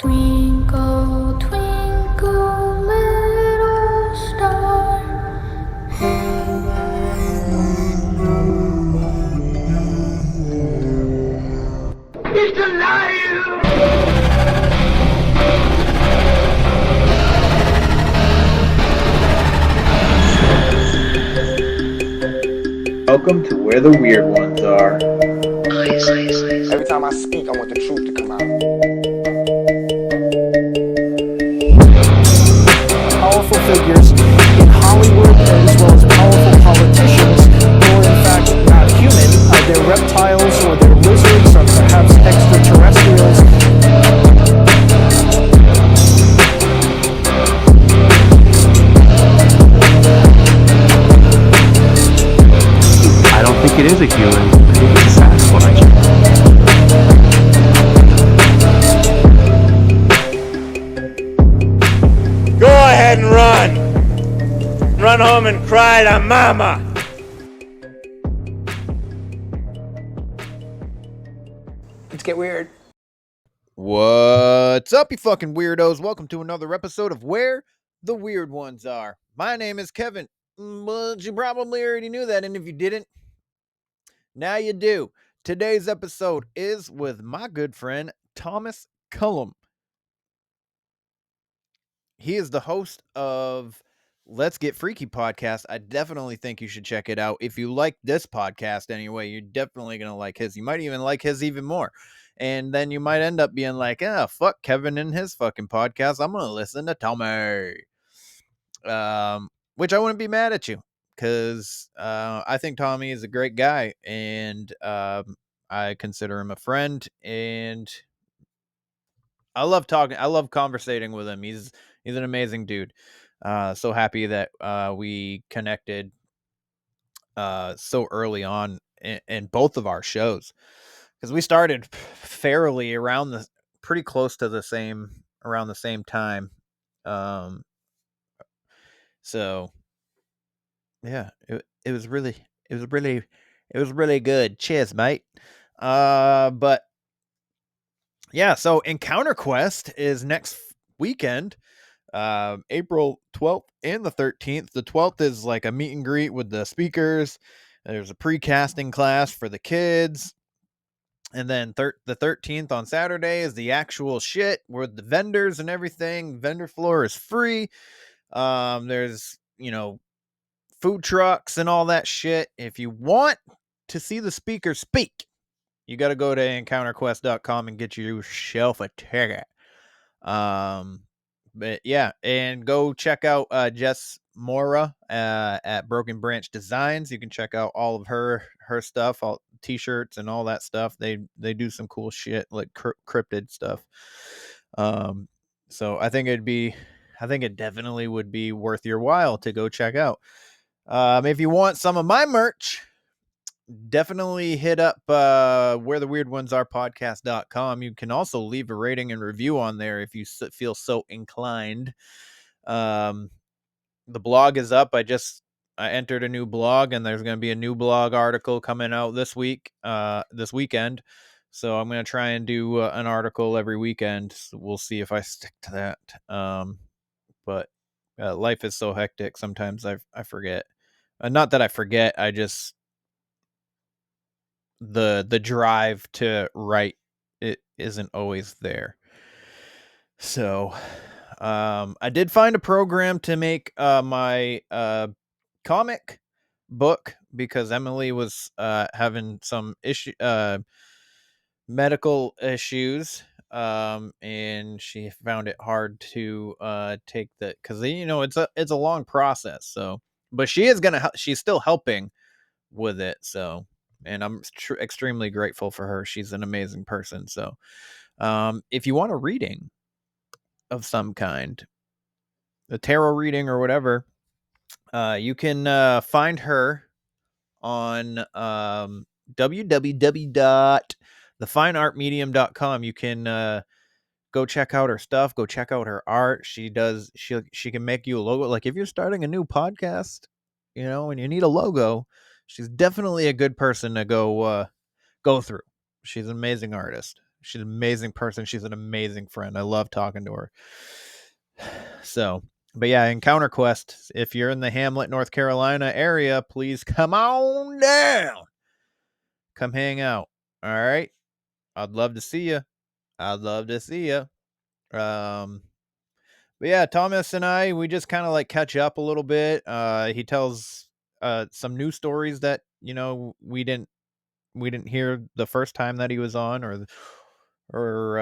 Twinkle, twinkle, little star, how He's alive! Welcome to Where the Weird Ones Are. Every time I speak, I want the truth to come out. Powerful figures in Hollywood as well as powerful politicians who are in fact not human. They're reptiles or they're lizards or perhaps extraterrestrials. I don't think it is a human. I think it's a Sasquatch. Go ahead and run. Run home and cry to mama. Let's get weird. What's up, you fucking weirdos? Welcome to another episode of Where the Weird Ones Are. My name is Kevin, but you probably already knew that, and if you didn't, now you do. Today's episode is with my good friend, Thomas Cullum. He is the host of Let's Get Freaky podcast. I definitely think you should check it out. If you like this podcast anyway, you're definitely going to like his. You might even like his even more. And then you might end up being like, fuck Kevin and his fucking podcast. I'm going to listen to Tommy. Which I wouldn't be mad at you because I think Tommy is a great guy. And I consider him a friend. And I love talking. I love conversating with him. He's an amazing dude. So happy that we connected so early on in both of our shows, because we started fairly pretty close to around the same time. So yeah, it was really good. Cheers, mate. But yeah, so Encounter Quest is next weekend. April 12th and the 13th. The 12th is like a meet and greet with the speakers. There's a pre-casting class for the kids. And then the 13th on Saturday is the actual shit with the vendors and everything. Vendor floor is free. There's, food trucks and all that shit. If you want to see the speaker speak, you got to go to encounterquest.com and get yourself a ticket. But yeah, and go check out Jess Mora at Broken Branch Designs. You can check out all of her stuff, all t-shirts and all that stuff. They do some cool shit like cryptid stuff. So I think it definitely would be worth your while to go check out. If you want some of my merch, definitely hit up where the weird ones are podcast.com. You can also leave a rating and review on there if you feel so inclined. The blog is up. I entered a new blog, and there's going to be a new blog article coming out this weekend. So I'm going to try and do an article every weekend. So we'll see if I stick to that. But life is so hectic. Sometimes I forget. Not that I forget. I just, the drive to write, it isn't always there. So I did find a program to make my comic book, because Emily was having some medical issues, and she found it hard to take that, because it's a long process. So, but she's still helping with it. So, and I'm extremely grateful for her. She's an amazing person. So, if you want a reading of some kind, a tarot reading or whatever, you can find her on www.thefineartmedium.com. You can go check out her stuff. Go check out her art. She can make you a logo. Like if you're starting a new podcast, and you need a logo, she's definitely a good person to go through. She's an amazing artist. She's an amazing person. She's an amazing friend. I love talking to her. So, but yeah, Encounter Quest. If you're in the Hamlet, North Carolina area, please come on down. Come hang out. All right. I'd love to see you. I'd love to see you. But yeah, Thomas and I, we just kind of like catch up a little bit. He tells some new stories that we didn't hear the first time that he was on, or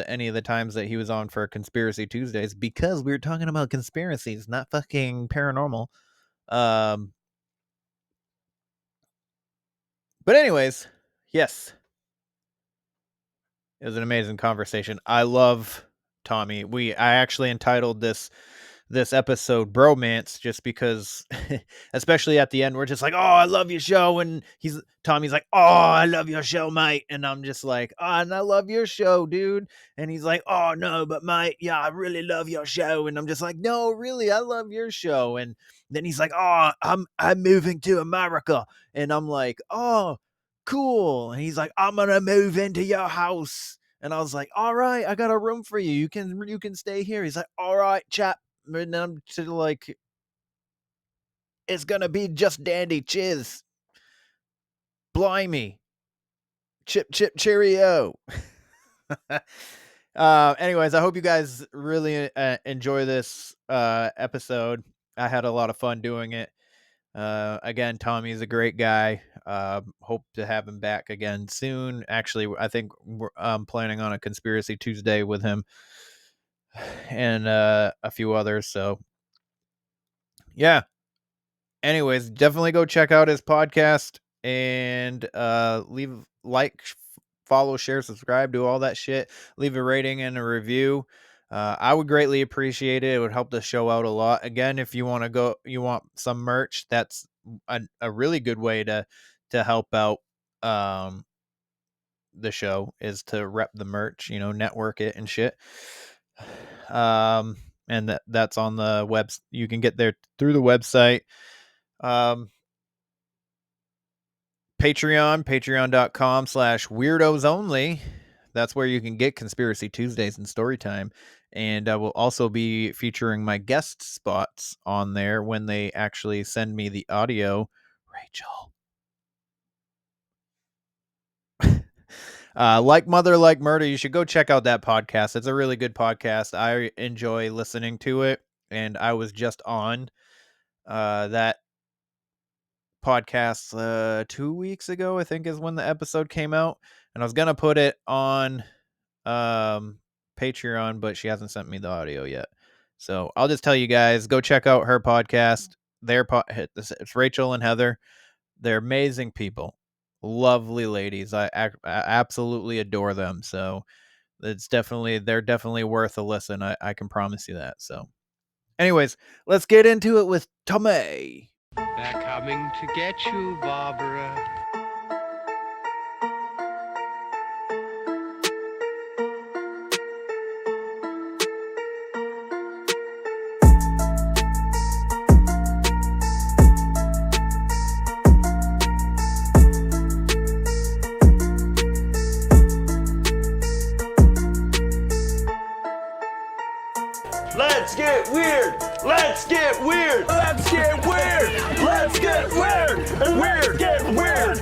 any of the times that he was on for Conspiracy Tuesdays, because we were talking about conspiracies, not fucking paranormal. But anyways, yes, it was an amazing conversation. I love Tommy. I actually entitled this episode Bromance, just because especially at the end we're just like, oh, I love your show, and Tommy's like, oh, I love your show, mate, and I'm just like, oh, and I love your show, dude, and he's like, oh no, but mate, yeah, I really love your show, and I'm just like, no, really, I love your show. And then he's like, oh, I'm moving to America, and I'm like, oh, cool. And he's like, I'm gonna move into your house. And I was like, all right, I got a room for you. You can stay here. He's like, all right, chap. And I'm to like, it's gonna be just dandy. Cheers. Blimey. Chip chip cheerio. Anyways, I hope you guys really enjoy this episode. I had a lot of fun doing it. Again, Tommy's a great guy. Hope to have him back again soon. Actually, I think I'm planning on a Conspiracy Tuesday with him and a few others. So, yeah. Anyways, definitely go check out his podcast and leave follow, share, subscribe, do all that shit. Leave a rating and a review. I would greatly appreciate it. It would help the show out a lot. Again, if you want some merch, that's a really good way to help out the show, is to rep the merch, network it and shit. And that's on the web. You can get there through the website. Patreon.com/weirdos only. That's where you can get Conspiracy Tuesdays and Storytime. And I will also be featuring my guest spots on there when they actually send me the audio. Rachel. Like Mother, Like Murder. You should go check out that podcast. It's a really good podcast. I enjoy listening to it. And I was just on that podcast 2 weeks ago, I think, is when the episode came out, and I was gonna put it on Patreon, but she hasn't sent me the audio yet. So I'll just tell you guys, go check out her podcast. It's Rachel and Heather. They're amazing people, lovely ladies. I absolutely adore them. So they're definitely worth a listen. I can promise you that. So anyways, let's get into it with Tommy. They're coming to get you, Barbara. Let's get weird. Let's get weird. Let's get weird. Let's get weird. Weird. Get weird.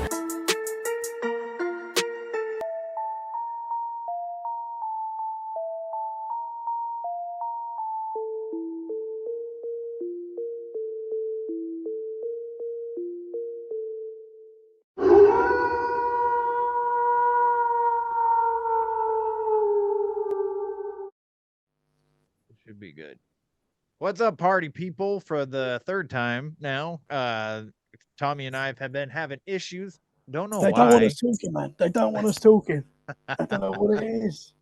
Should be good. What's up, party people? For the third time now, Tommy and I have been having issues. Don't know They why. don't want us talking, man. They don't want us talking. I don't know what it is.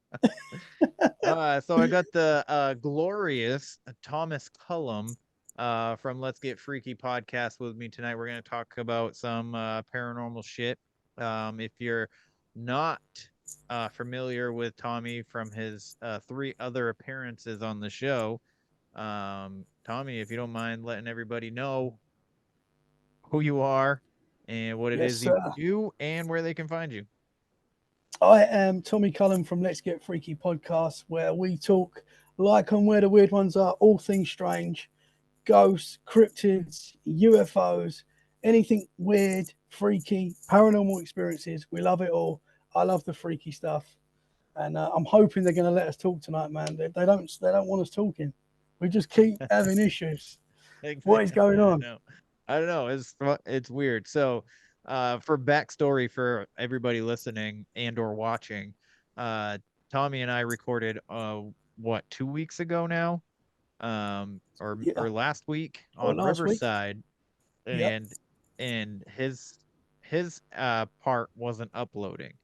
So I got the glorious Thomas Cullum from Let's Get Freaky podcast with me tonight. We're going to talk about some paranormal shit. If you're not familiar with Tommy from his 3 other appearances on the show, Tommy, if you don't mind letting everybody know who you are and what it is you do and where they can find you. I am Tommy Cullum from Let's Get Freaky podcast, where we talk like and where the weird ones are, all things strange, ghosts, cryptids, UFOs, anything weird, freaky, paranormal experiences. We love it all. I love the freaky stuff, and I'm hoping they're going to let us talk tonight, man. They don't want us talking. We just keep having issues. What is going on? I don't know. It's weird. So, for backstory for everybody listening and or watching, Tommy and I recorded what 2 weeks ago now, Yeah. or last week Or on last week? Riverside, Yep. and his part wasn't uploading,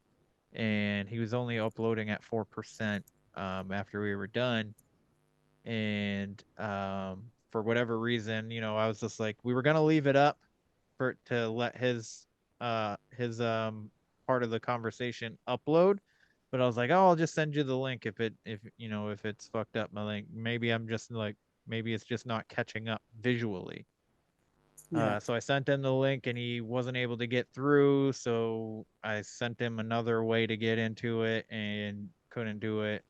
and he was only uploading at 4% after we were done, and for whatever reason, I was just like, we were gonna leave it up to let his part of the conversation upload, but I was like, oh, I'll just send you the link if it's fucked up my link. Maybe it's just not catching up visually. Yeah. So I sent him the link and he wasn't able to get through, so I sent him another way to get into it and couldn't do it.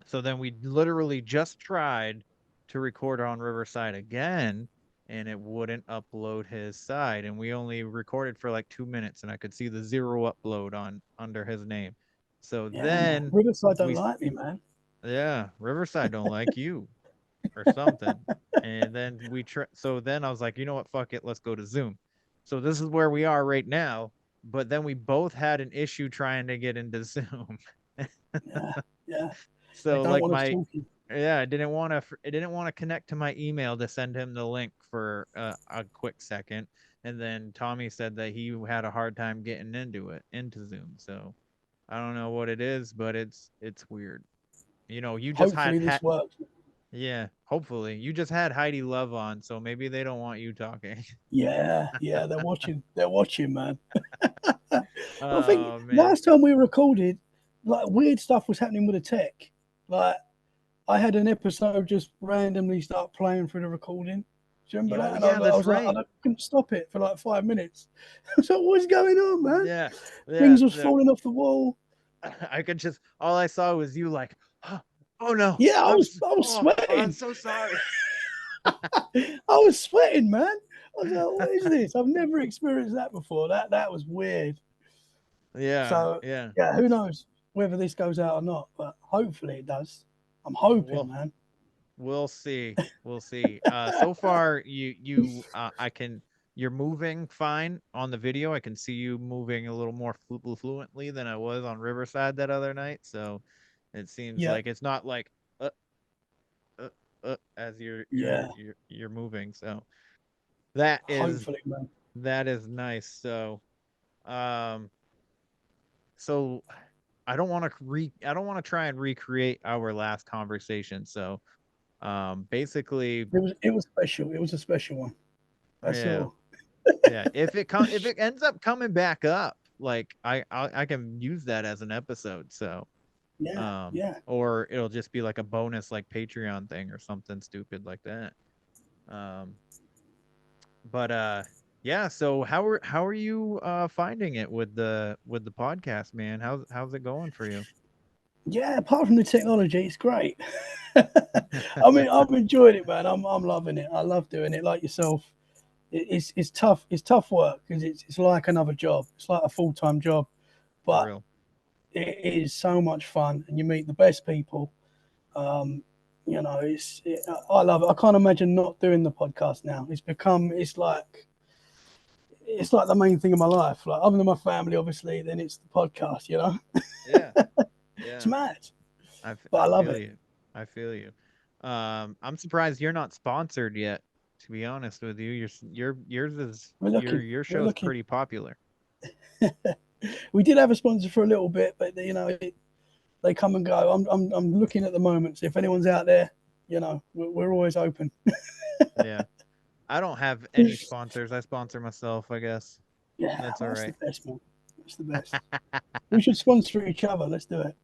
So then we literally just tried to record on Riverside again, and it wouldn't upload his side. And we only recorded for like 2 minutes, and I could see the zero upload on under his name. So Yeah, man. then Riverside don't we, like me, man. yeah, Riverside don't like you or something. And then so then I was like, you know what, fuck it, let's go to Zoom. So this is where we are right now. But then we both had an issue trying to get into Zoom. Yeah. Yeah. They So don't like want us talking. yeah, I didn't want to connect to my email to send him the link for a quick second, and then Tommy said that he had a hard time getting into Zoom. So I don't know what it is, but it's weird. You just Hopefully this works. yeah, hopefully you just had Heidi Love on, so maybe they don't want you talking. Yeah, yeah, they're watching. They're watching, man. I think Oh man, last time we recorded, like weird stuff was happening with the tech. Like I had an episode just randomly start playing through the recording. Do you remember yo, that? And I, yeah, I that's was like, right. couldn't stop it for like 5 minutes. I was like, what's going on, man? Yeah, yeah, Things was yeah. falling off the wall. I could just all I saw was you like, oh no, Yeah, I was I'm sweating. so sorry. I was sweating, man. I was like, what is this? I've never experienced that before. That was weird. Yeah, So yeah. yeah, who knows whether this goes out or not, but hopefully it does. I'm hoping, Well, man. we'll see. We'll see. So far you're moving fine on the video. I can see you moving a little more fluently than I was on Riverside that other night. So it seems Yeah, like it's not like uh, uh, as yeah. you're moving. So that is Hopefully, man. that is nice. Um so I don't want to try and recreate our last conversation. So basically, It was special. It was a special one. That's yeah, all. yeah. If it ends up coming back up, like I can use that as an episode. So Yeah, yeah. or it'll just be like a bonus like Patreon thing or something stupid like that. Um but yeah, so how are you finding it with the podcast, man? How's it going for you? Yeah, apart from the technology, it's great. I mean, I've enjoyed it, man. I'm loving it. I love doing it. Like yourself, it's tough. It's tough work because it's like another job. It's like a full-time job, For but real. it is so much fun, and you meet the best people. Um, I love it. I can't imagine not doing the podcast now. It's like the main thing in my life. Like other than my family, obviously, then it's the podcast. Yeah. It's Yeah. mad, but I I love feel it. you. I feel you. I'm surprised you're not sponsored yet. To be honest with you, yours is We're looking. your We're show's looking. pretty popular. We did have a sponsor for a little bit, but they come and go. I'm looking at the moment. So if anyone's out there, we're always open. Yeah, I don't have any sponsors. I sponsor myself, I guess. Yeah, That's all well, that's the right. best, man. That's the best. We should sponsor each other. Let's do it.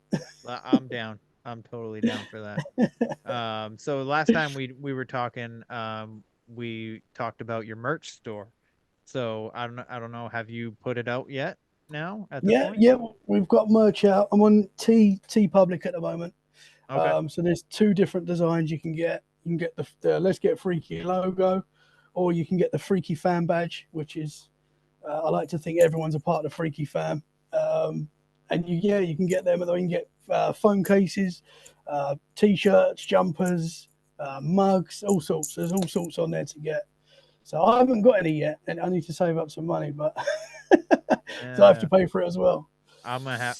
I'm down. I'm totally down for that. So last time we were talking, we talked about your merch store. So I don't know. Have you put it out yet? now at this point? Yeah, we've got merch out. I'm on T Public at the moment. Okay. So there's two different designs you can get. You can get the Let's Get Freaky logo, or you can get the Freaky fan badge, which is I like to think everyone's a part of the Freaky fam. And you can get them. You can get phone cases, t-shirts, jumpers, mugs, all sorts. There's all sorts on there to get. So I haven't got any yet, and I need to save up some money, but so I have to pay for it as well. I'm gonna have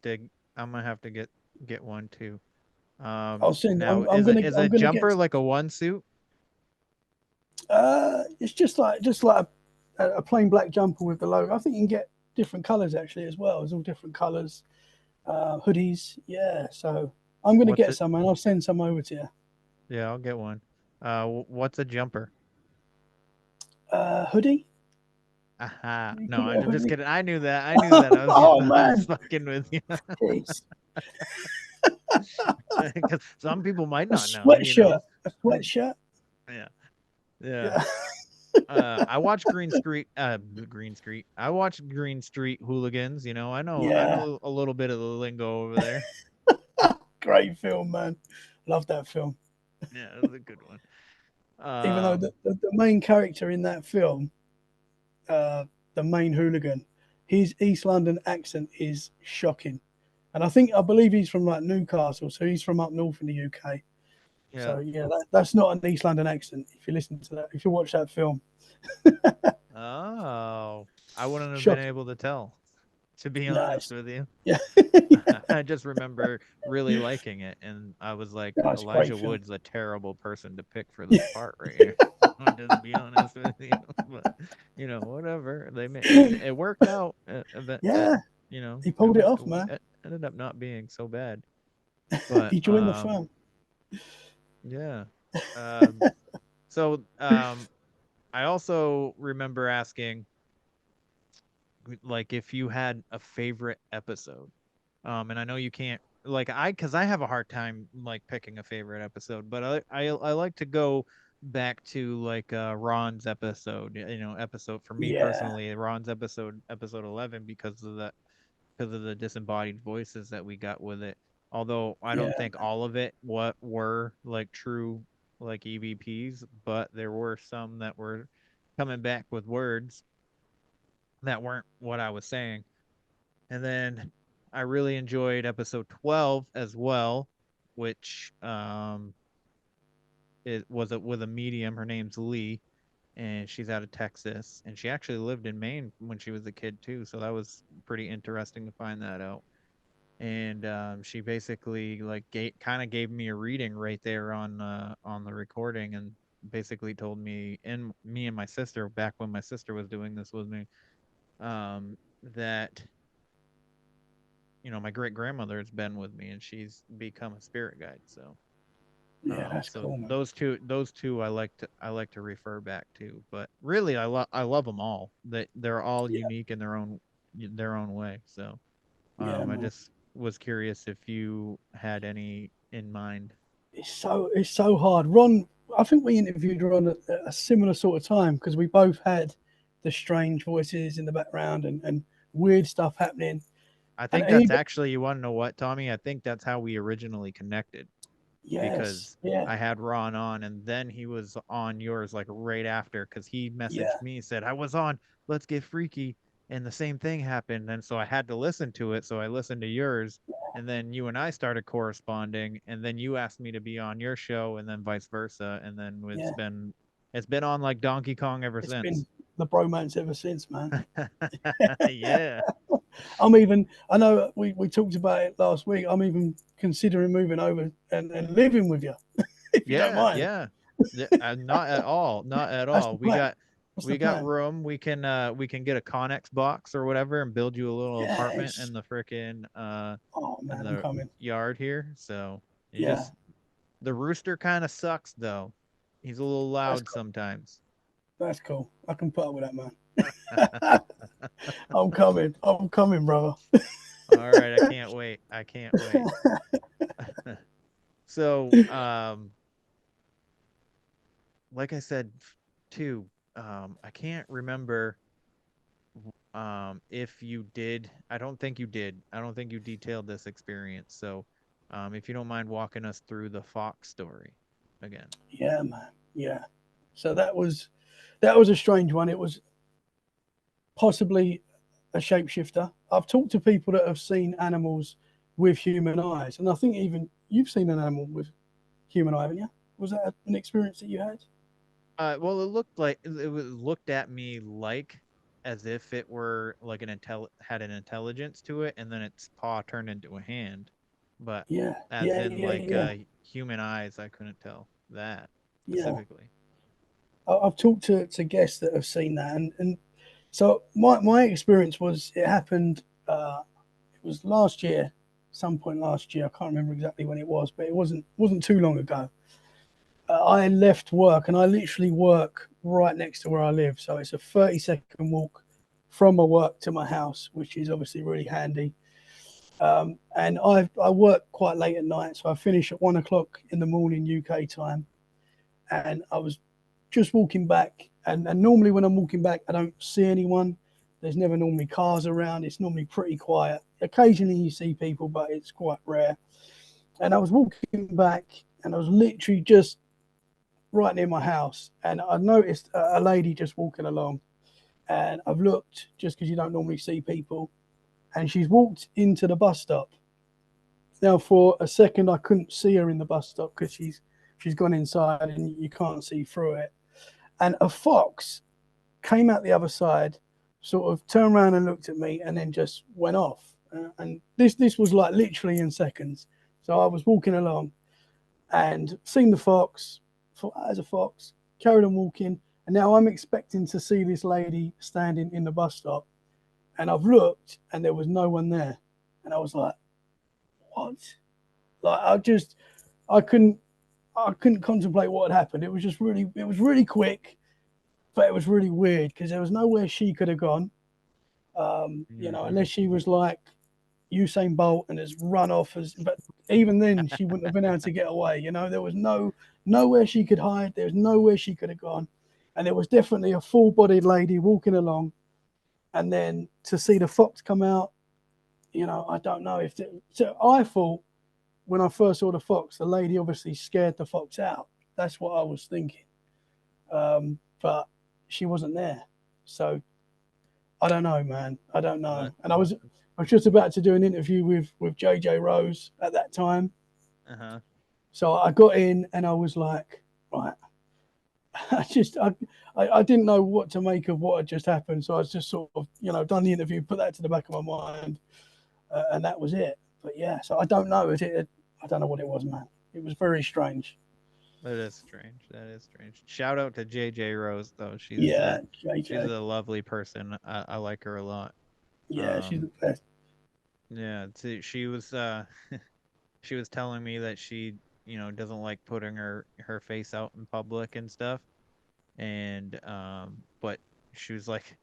to get one too. I'll send. Now I'm gonna. is I'm a gonna get. jumper like a one suit? It's just like a plain black jumper with the logo. I think you can get different colors actually as well. There's all different colors, hoodies. Yeah. So I'm gonna get some, and I'll send some over to you. Yeah, I'll get one. What's a jumper? Hoodie. Aha. You No, call it a I'm just hoodie? kidding. I knew that. I was Oh, just man. fucking with you. Jeez. Because some people might A not know. You know? sweatshirt. A sweatshirt. Yeah. Yeah. I watch Green Street. I watch Green Street Hooligans. You know, I Yeah. know a little bit of the lingo over there. Great film, man. Love that film. Yeah, it was a good one. Even though the main character in that film, the main hooligan, his East London accent is shocking. And I believe he's from like Newcastle, so he's from up north in the UK. Yeah. So yeah, that's not an East London accent. If you listen to that, if you watch that film. Oh, I wouldn't have been Shocking. able to tell, to be Nice. honest with you. Yeah. I just remember really liking it, and I was like, That's a great Elijah film. Wood's a terrible person to pick for this part right here. To be honest with you, but you know, whatever. It worked out. Yeah. You know, He pulled it off, man. It ended up not being so bad. But He joined the firm. yeah. So I also remember asking, like, if you had a favorite episode. And I know you can't, like, because I have a hard time like picking a favorite episode, but I like to go back to like Ron's episode. You know, episode for me Yeah. personally, Ron's episode 11, because of the disembodied voices that we got with it. Although I don't think all of it were like true like EVPs, but there were some that were coming back with words that weren't what I was saying. And then I really enjoyed episode 12 as well, which it was with a medium. Her name's Lee, and she's out of Texas, and she actually lived in Maine when she was a kid too. So that was pretty interesting to find that out. And she basically like kind of gave me a reading right there on the recording, and basically told me, and me and my sister, back when my sister was doing this with me, that you know, my great grandmother has been with me, and she's become a spirit guide. So Yeah, that's cool, man. those two I like to refer back to. But really, I love them all. They're all unique in their own way. So I just was curious if you had any in mind. It's so hard. Ron, I think we interviewed Ron at a similar sort of time because we both had the strange voices in the background and weird stuff happening. I think that's actually, you want to know what, Tommy? I think that's how we originally connected. Yes. Because I had Ron on, and then he was on yours like right after, because he messaged me, said, I was on Let's Get Freaky, and the same thing happened. And so I had to listen to it. So I listened to yours, and then you and I started corresponding, and then you asked me to be on your show, and then vice versa. And then it's been on like Donkey Kong ever since. It's been the bromance ever since, man. Yeah. I know we talked about it last week. I'm even considering moving over and living with you. If you don't mind. Yeah. Not at all. Not at all. We got room. We can get a Connex box or whatever and build you a little apartment in the frickin' in the yard here. So the rooster kind of sucks though. He's a little loud sometimes. That's cool. I can put up with that, man. I'm coming, brother. All right, I can't wait. So, like I said, too, I can't remember if you did, I don't think you did. I don't think you detailed this experience. So, if you don't mind walking us through the fox story again. Yeah, man. Yeah. So that was a strange one. It was possibly a shapeshifter. I've talked to people that have seen animals with human eyes, and I think even you've seen an animal with human eye, haven't you? Was that an experience that you had? Well, it looked like it was looked at me like as if it were like had an intelligence to it, and then its paw turned into a hand. But Yeah, as yeah, in yeah, like yeah, human eyes, I couldn't tell that yeah. specifically. I've talked to guests that have seen that, and so my experience was it happened. It was last year, some point last year. I can't remember exactly when it was, but it wasn't too long ago. I left work, and I literally work right next to where I live, so it's a 30-second walk from my work to my house, which is obviously really handy. And I work quite late at night, so I finish at 1 o'clock in the morning UK time. And I was just walking back, and normally when I'm walking back, I don't see anyone. There's never normally cars around. It's normally pretty quiet. Occasionally you see people, but it's quite rare. And I was walking back, and I was literally just right near my house, and I noticed a lady just walking along. And I've looked just because you don't normally see people, and she's walked into the bus stop. Now, for a second, I couldn't see her in the bus stop because she's gone inside and you can't see through it. And a fox came out the other side, sort of turned around and looked at me, and then just went off. And this was like literally in seconds. So I was walking along and seen the fox, thought as a fox, carried on walking, and now I'm expecting to see this lady standing in the bus stop. And I've looked, and there was no one there, and I was like, "What?" Like I couldn't contemplate what had happened. It was really quick, but it was really weird because there was nowhere she could have gone. Unless she was like Usain Bolt and has run off but even then she wouldn't have been able to get away. There was nowhere she could hide. There was nowhere she could have gone, and there was definitely a full-bodied lady walking along. And then to see the fox come out, I don't know if so I thought when I first saw the fox, the lady obviously scared the fox out. That's what I was thinking. But she wasn't there. So I don't know, man. I don't know. And I was just about to do an interview with JJ Rose at that time. Uh-huh. So I got in and I was like, right. I didn't know what to make of what had just happened. So I was just sort of, done the interview, put that to the back of my mind. And that was it. But yeah, so I don't know. I don't know what it was, man. It was very strange. That is strange. That is strange. Shout out to JJ Rose though. She's a lovely person. I like her a lot. Yeah, she's the best. Yeah, she was she was telling me that she, doesn't like putting her face out in public and stuff. And but she was like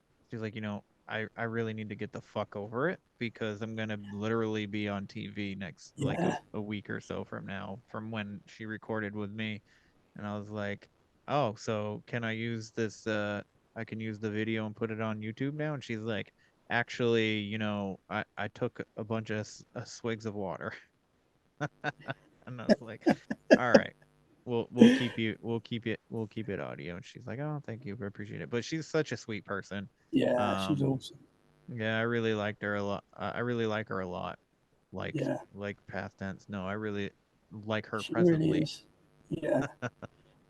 I really need to get the fuck over it because I'm gonna literally be on TV next like a week or so from now, from when she recorded with me. And I was like, oh, so can I use this I can use the video and put it on YouTube now? And she's like, actually, I took a bunch of swigs of water. And I was like, all right, we'll keep it audio. And she's like, oh, thank you, I appreciate it. But she's such a sweet person. Yeah, she's awesome. Yeah, I really liked her a lot. I really like her a lot. Like past tense. No, I really like her She presently. really is. Yeah.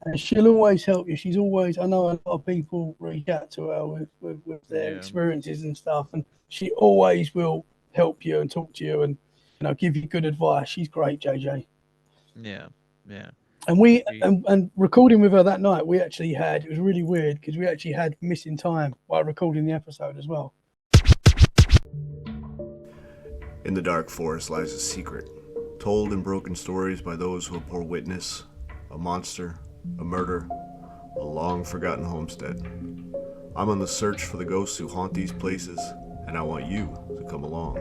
And she'll always help you. She's always, I know a lot of people reach out to her with their experiences and stuff, and she always will help you and talk to you and give you good advice. She's great, JJ. Yeah. And we and recording with her that night, we actually had, it was really weird because we actually had missing time while recording the episode as well. In the dark forest lies a secret, told in broken stories by those who bore witness, a monster, a murder, a long-forgotten homestead. I'm on the search for the ghosts who haunt these places, and I want you to come along.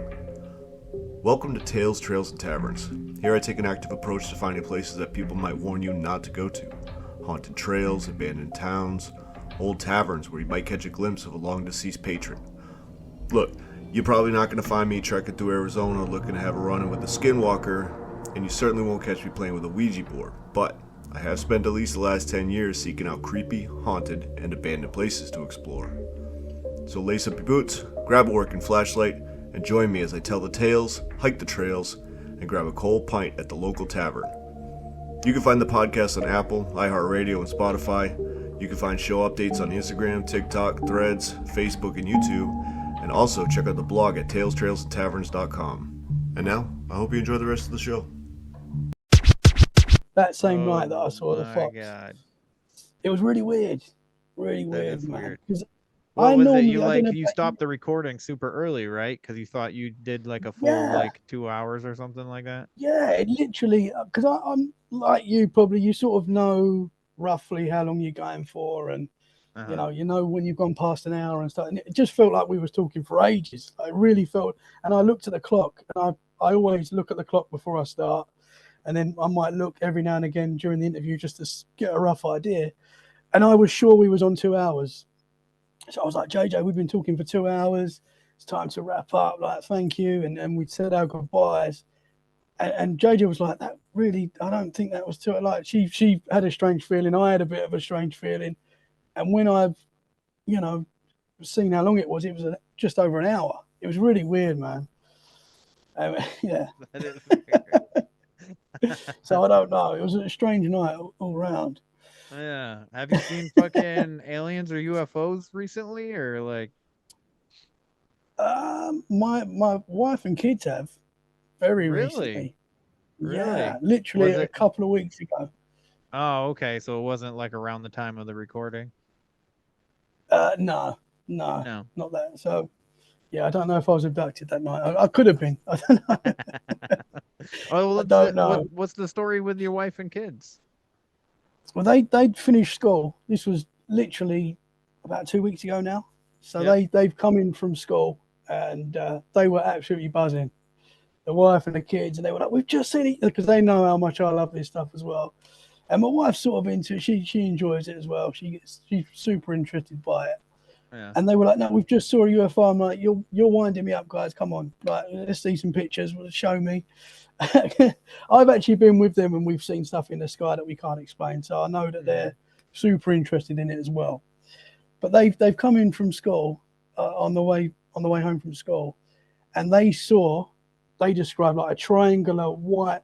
Welcome to Tales, Trails, and Taverns. Here I take an active approach to finding places that people might warn you not to go to. Haunted trails, abandoned towns, old taverns where you might catch a glimpse of a long-deceased patron. Look, you're probably not going to find me trekking through Arizona looking to have a run-in with a skinwalker, and you certainly won't catch me playing with a Ouija board, but I have spent at least the last 10 years seeking out creepy, haunted, and abandoned places to explore. So lace up your boots, grab a working flashlight, and join me as I tell the tales, hike the trails, and grab a cold pint at the local tavern. You can find the podcast on Apple, iHeartRadio, and Spotify. You can find show updates on Instagram, TikTok, Threads, Facebook, and YouTube. And also check out the blog at talestrailsandtaverns.com. And now, I hope you enjoy the rest of the show. That same night that I saw the fox. God. It was really weird. Really weird, man. Because what was it? You stopped the recording super early, right? Because you thought you did like a full like 2 hours or something like that. Yeah, it literally. Because I'm like you, probably. You sort of know roughly how long you're going for, and you know when you've gone past an hour and stuff. And it just felt like we was talking for ages. I really felt, and I looked at the clock, and I always look at the clock before I start, and then I might look every now and again during the interview just to get a rough idea. And I was sure we was on 2 hours. So I was like, JJ, we've been talking for 2 hours. It's time to wrap up. Like, thank you. And we said our goodbyes. And JJ was like, that really, I don't think that was too, like, she had a strange feeling. I had a bit of a strange feeling. And when I've, seen how long it was just over an hour. It was really weird, man. Yeah. That is weird. So I don't know. It was a strange night all around. Yeah. Have you seen fucking aliens or UFOs recently, or like? My wife and kids have very recently. Really? Yeah, literally a couple of weeks ago. Oh, okay. So it wasn't like around the time of the recording. No, not that. So, yeah, I don't know if I was abducted that night. I could have been. I don't know. Oh, well, what's the story with your wife and kids? Well, they'd finished school. This was literally about 2 weeks ago now. So they've come in from school, and they were absolutely buzzing. The wife and the kids, and they were like, "We've just seen it," because they know how much I love this stuff as well. And my wife's sort of into it. She enjoys it as well. She's super interested by it. Yeah. And they were like, "No, we've just saw a UFO." I'm like, "You're winding me up, guys. Come on, like, let's see some pictures. Show me." I've actually been with them and we've seen stuff in the sky that we can't explain. So I know that they're super interested in it as well. But they've come in from school on the way home from school, and they described like a triangular white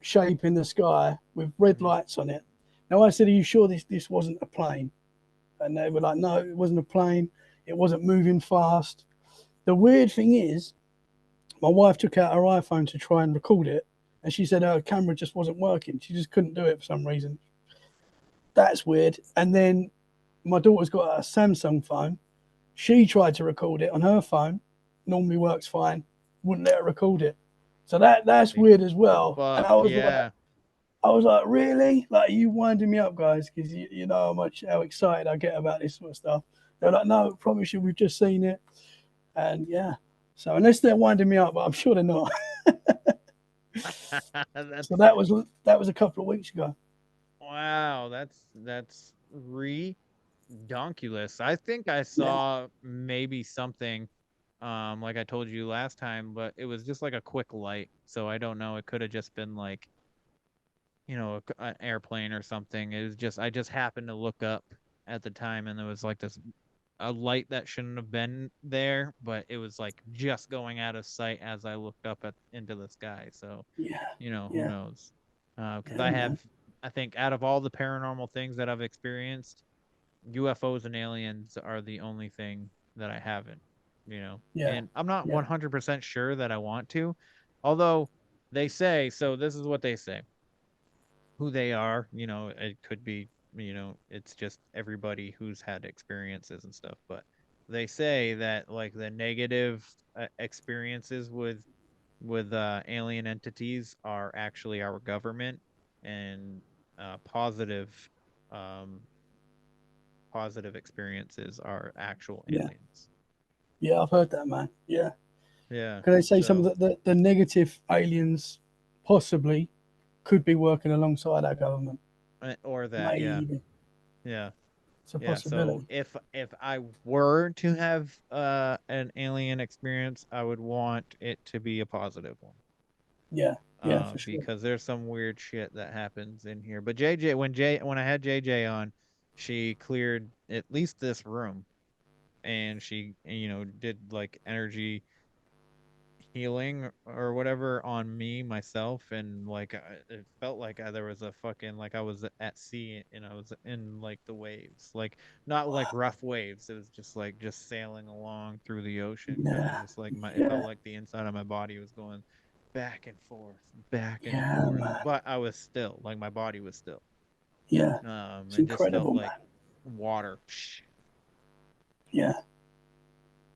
shape in the sky with red lights on it. Now I said, "Are you sure this wasn't a plane?" And they were like, "No, it wasn't a plane. It wasn't moving fast." The weird thing is, my wife took out her iPhone to try and record it, and she said her camera just wasn't working. She just couldn't do it for some reason. That's weird. And then my daughter's got a Samsung phone. She tried to record it on her phone. Normally works fine. Wouldn't let her record it. So that's weird as well. And I was like, really? Like, are you winding me up, guys? Because you know how excited I get about this sort of stuff. They're like, "No, I promise you, we've just seen it." And yeah. So unless they're winding me up, but I'm sure they're not. So that was a couple of weeks ago. Wow, that's redonkulous. I think I saw maybe something, like I told you last time, but it was just like a quick light. So I don't know. It could have just been like, an airplane or something. It was just I just happened to look up at the time, and there was like a light that shouldn't have been there, but it was like just going out of sight as I looked up into the sky. So, who knows? Because I think out of all the paranormal things that I've experienced, UFOs and aliens are the only thing that I haven't, and I'm not 100% sure that I want to, although they say, so this is what they say, who they are, it could be, it's just everybody who's had experiences and stuff, but they say that like the negative experiences with alien entities are actually our government, and positive experiences are actual aliens. Yeah, I've heard that, man. Yeah. Yeah. Can they say some of the negative aliens possibly could be working alongside our government? Or that, maybe. Yeah. It's a Yeah, so possibility. if I were to have an alien experience, I would want it to be a positive one. Yeah, yeah, for sure. Because there's some weird shit that happens in here. But when I had JJ on, she cleared at least this room, and she did like energy healing or whatever on me myself, and like it felt like there was a fucking like I was at sea and I was in like the waves, like not like rough waves. It was just sailing along through the ocean, kind of Yeah, just like it felt yeah, like the inside of my body was going back and forth, back and yeah, forth, man. but I was still, like my body was still. Yeah, it's It just felt incredible, like man. water. Yeah,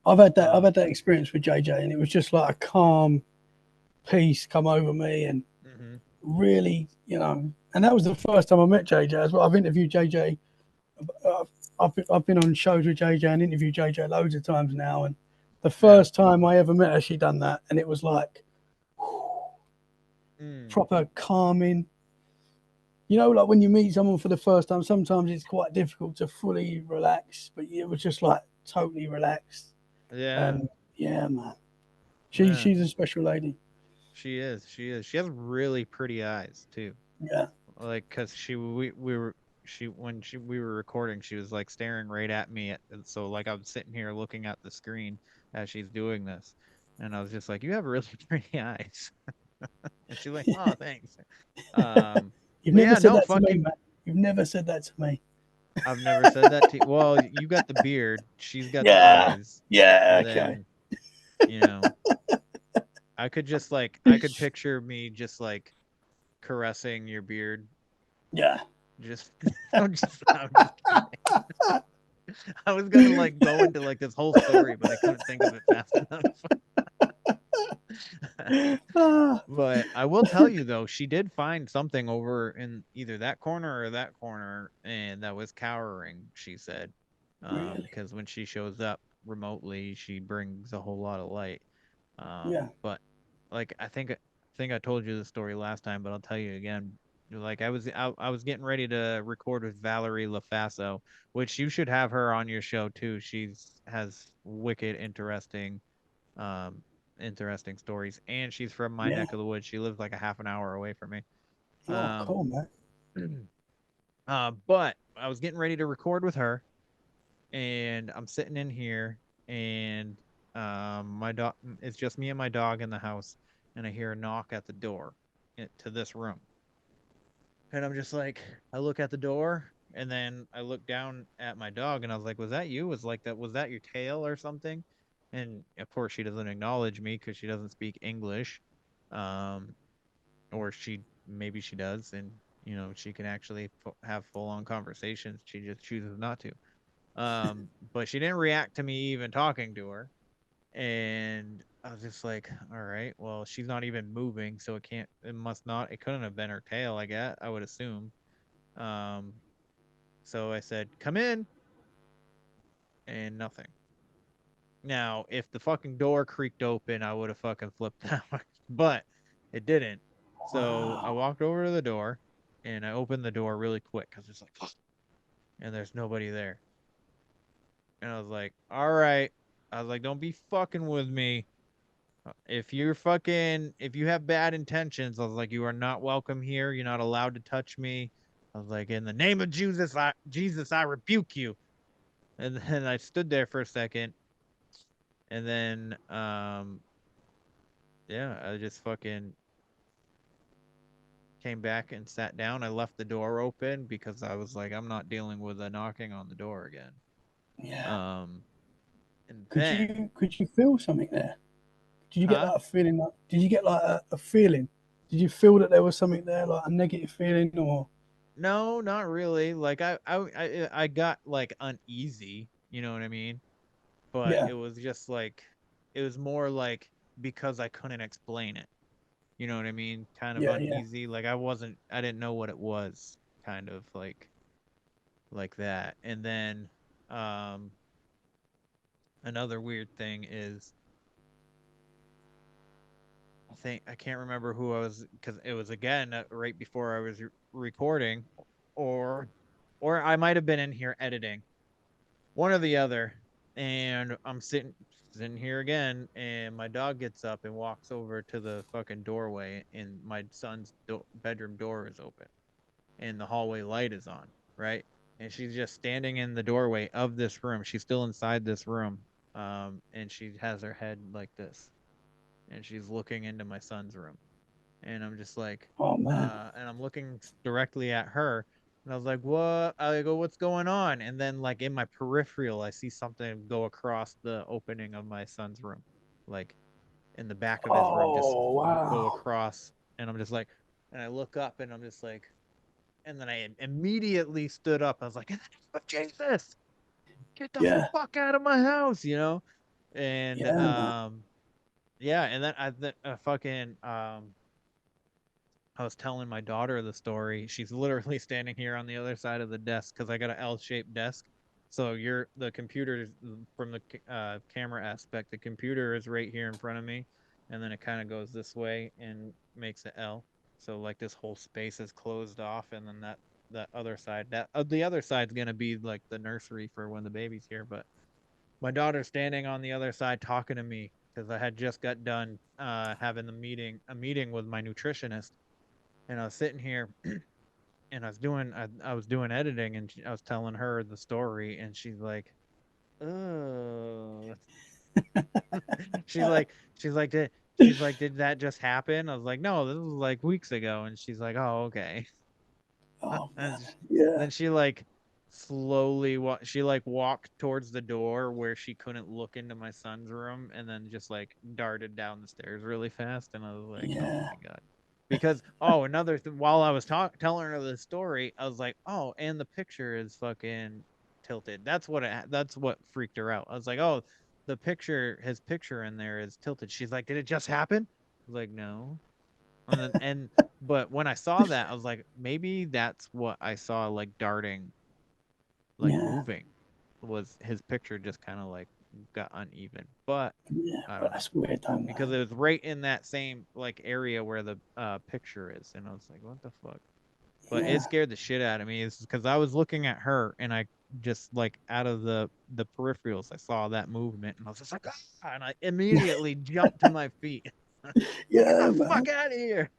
I've had that. I've Um, had that experience with JJ, and it was just like a calm peace come over me, and mhm. really, and that was the first time I met JJ as well. I've interviewed JJ. uh, I've been on shows with JJ and interviewed JJ loads of times now, and the Yeah. first time I ever met her, she done that, and it was like Mm. proper calming. Like when you meet someone for the first time, sometimes it's quite difficult to fully relax, but it was just like totally relaxed. Yeah. And yeah, man, Yeah. she's a special lady. She is. She is. She has really pretty eyes too. Yeah, Like, cause we were she when she we were recording, she was like staring right at me. And so like I was sitting here looking at the screen as she's doing this, and I was just like, "You have really pretty eyes." And she's like, "Oh, thanks." Um, you've but never yeah, said no that to me, fucking. man. You've never said that to me. I've never said that to you. Well, you got the beard. She's got the Yeah, eyes, yeah, and okay, then you know, I could picture me just like caressing your beard. yeah. Just I'm just kidding. I was gonna like go into like this whole story, but I couldn't think of it fast enough. Ah, But I will tell you though, she did find something over in either that corner or that corner, and that was cowering, she said. really? Because when she shows up remotely, she brings a whole lot of light. Yeah, But like I think I told you the story last time, but I'll tell you again. Like I was getting ready to record with Valerie LaFaso, which you should have her on your show too. She's has wicked um interesting stories, and she's from my yeah. neck of the woods. She lives like a half an hour away from me. Oh, Um cool, man. but I was getting ready to record with her, and I'm sitting in here, and my dog, it's just me and my dog in the house, and I hear a knock at the door to this room. And I'm just like, I look at the door, and then I look down at my dog, and I was like, was that you? Was that your tail or something? And of course she doesn't acknowledge me because she doesn't speak English. Um or maybe she does, and she can actually have full on conversations. She just chooses not to. But she didn't react to me even talking to her. And I was just like, all right, well, she's not even moving, so it couldn't have been her tail, I guess, I would assume. Um, so I said, come in, and nothing. Now, if the fucking door creaked open, I would have fucking flipped out, but it didn't. So I Wow. walked over to the door, and I opened the door really quick because it's like, and there's nobody there. And I was like, all right. I was like, don't be fucking with me. If you have bad intentions, I was like, you are not welcome here. You're not allowed to touch me. I was like, in the name of Jesus, I rebuke you. And then I stood there for a second, and then, yeah, I just fucking came back and sat down. I left the door open because I was like, I'm not dealing with a knocking on the door again. Yeah. Um, and Could then, you feel something there? Did you get huh? like a feeling? Like, did you get like a feeling? Did you feel that there was something there, like a negative feeling, or? No, not really. Like I got like uneasy, you know what I mean? But Yeah, it was just like it was more like because I couldn't explain it. You know what I mean? Kind of yeah. uneasy. Like I didn't know what it was, kind of like that. And then um another weird thing is I can't remember who I was, because it was again right before I was recording, or or I might have been in here editing, one or the other. And I'm sitting here again, and my dog gets up and walks over to the fucking doorway, and my son's bedroom door is open, and the hallway light is on, right? And she's just standing in the doorway of this room. She's still inside this room, and she has her head like this, and she's looking into my son's room. And I'm just like, Oh man. and I'm looking directly at her, and I was like, what? I go, what's going on? And then, like, in my peripheral, I see something go across the opening of my son's room, like in the back of his room, just Oh go wow. across. And I'm just like, and I look up, and I'm just like, and then I immediately stood up. I was like, in the name of Jesus, get the Yeah. fuck out of my house, you know? And Yeah, man. yeah, and then I fucking I was telling my daughter the story. She's literally standing here on the other side of the desk because I got an L-shaped desk. So the computer from the camera aspect, the computer is right here in front of me, and then it kind of goes this way and makes an L. So like this whole space is closed off, and then that other side, the other side's gonna be like the nursery for when the baby's here. But my daughter's standing on the other side talking to me because I had just got done having a meeting with my nutritionist, and I was sitting here and I was doing editing, and I was telling her the story, and she's like, "Oh." she's like she's like did that just happen? I was like, "No, this was like weeks ago." And she's like, "Oh, okay." Oh And man. Yeah. then she like she like walked towards the door where she couldn't look into my son's room, and then just like darted down the stairs really fast. And I was like, "Oh Yeah. my God." Because another while I was telling her the story, I was like, "Oh, and the picture is fucking tilted." That's what freaked her out. I was like, "Oh, his picture in there is tilted." She's like, "Did it just happen?" I was like, "No." But when I saw that, I was like, maybe that's what I saw, like darting, like Yeah. moving, was his picture just kind of like got uneven. But Yeah. I But don't know, that's weird, though, because man. it was right in that same like area where the picture is, and I was like, what the fuck? But it Yeah. scared the shit out of me. It's because I was looking at her, and I just like out of the peripherals, I saw that movement, and I was just like, ah, and I immediately jumped to my feet. Get Yeah, the man. fuck out of here!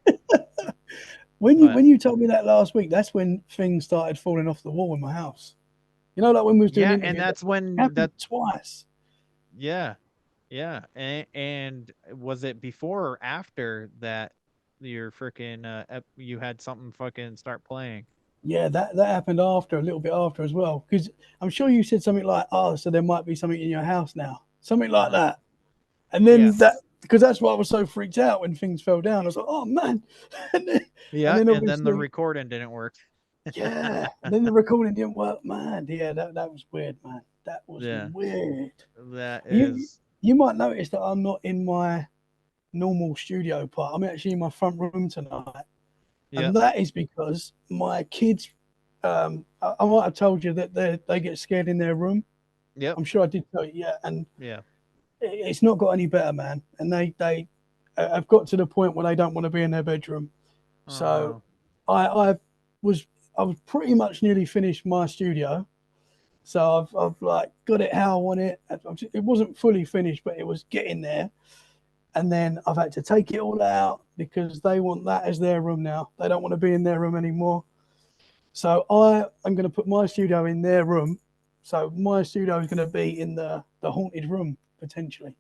When you But when you told me that last week, that's when things started falling off the wall in my house. You know, like when we was doing yeah, and interviews, that that's when happened twice. yeah, yeah, and was it before or after that your freaking you had something fucking start playing? Yeah, that happened after, a little bit after as well. Because I'm sure you said something like, "Oh, so there might be something in your house now," something like Uh-huh. that. And Yeah, then because that's why I was so freaked out when things fell down. I was like, "Oh man!" and yeah, then and then the obviously, recording didn't work. yeah, and then the recording didn't work, man. Yeah, that was weird, man. That was Yeah, weird. that You is. you might notice that I'm not in my normal studio part. I'm actually in my front room tonight, and Yep, that is because my kids. I might have told you that they get scared in their room. yep, I'm sure I did tell you, yeah. And yeah. it's not got any better, man. And they have got to the point where they don't want to be in their bedroom. Oh So no. I was I was pretty much nearly finished my studio. So I've like got it how I want it. It wasn't fully finished, but it was getting there. And then I've had to take it all out because they want that as their room now. They don't want to be in their room anymore. So I am going to put my studio in their room. So my studio is going to be in the haunted room potentially.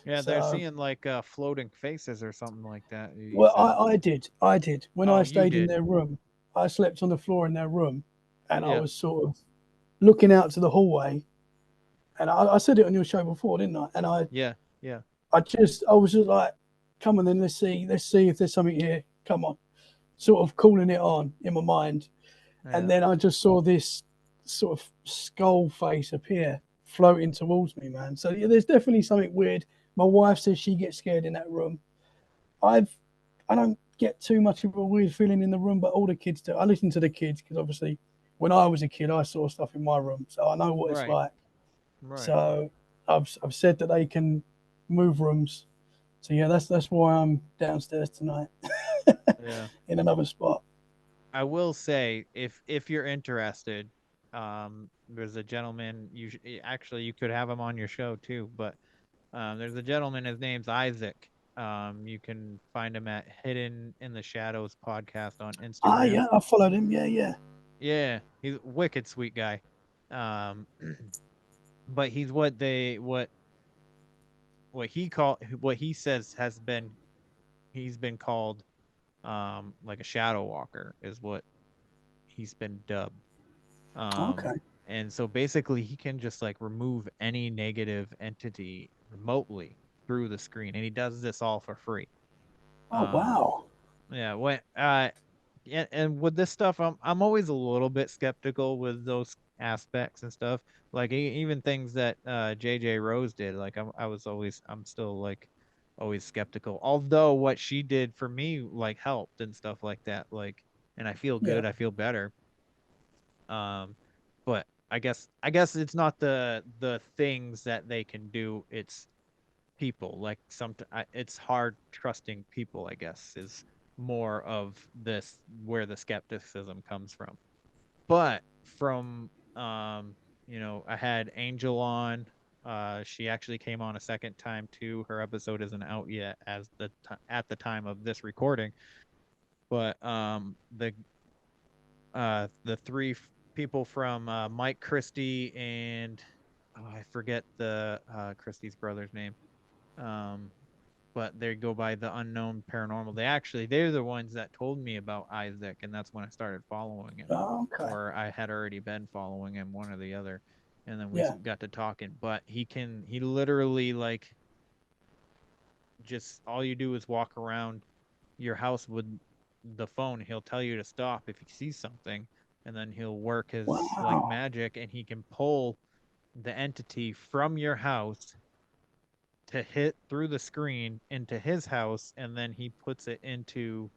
Yeah, they're So seeing like floating faces or something like that. You well, said. I did when I Oh, you stayed in did. their room. I slept on the floor in their room, and I Yeah, was sort of looking out to the hallway. And I said it on your show before, didn't I? And yeah, yeah, I was just like, come on, then let's see if there's something here. Come on, sort of calling it on in my mind. And yeah. then I just saw this sort of skull face appear floating towards me, man. So yeah, there's definitely something weird. My wife says she gets scared in that room. I've I don't get too much of a weird feeling in the room, but all the kids do. I listen to the kids because obviously when I was a kid, I saw stuff in my room, so I know what it's Right, like. right. So I've said that they can move rooms. So yeah, that's why I'm downstairs tonight Yeah. in another spot. I will say, if you're interested, there's a gentleman. Actually, you could have him on your show too. But there's a gentleman. His name's Isaac. You can find him at Hidden in the Shadows podcast on Ah, Instagram. yeah, I followed him. Yeah, yeah. Yeah, he's a wicked sweet guy. Um, but he's what he says has been he's been called like a shadow walker is what he's been dubbed. Okay. And so basically he can just like remove any negative entity remotely through the screen, and he does this all for free. Oh, Um, wow. yeah, and with this stuff, I'm always a little bit skeptical with those aspects and stuff. Like even things that JJ Rose did, like I'm still like always skeptical. Although what she did for me like helped and stuff like that, like, and I feel Yeah. good, I feel better. Um, but I guess it's not the things that they can do, it's people. Like it's hard trusting people, I guess, is more of this where the skepticism comes from. But from I had Angel on. She actually came on a second time too. Her episode isn't out yet at the time of this recording. But the people from Mike Christie and I forget the Christie's brother's name. Um, but they go by the unknown paranormal. They're the ones that told me about Isaac, and that's when I started following him, Oh, okay. or I had already been following him, one or the other. And then we Yeah. got to talking. But he literally like just all you do is walk around your house with the phone. He'll tell you to stop if he sees something, and then he'll work his like Wow. magic, and he can pull the entity from your house to hit through the screen into his house, and then he puts it into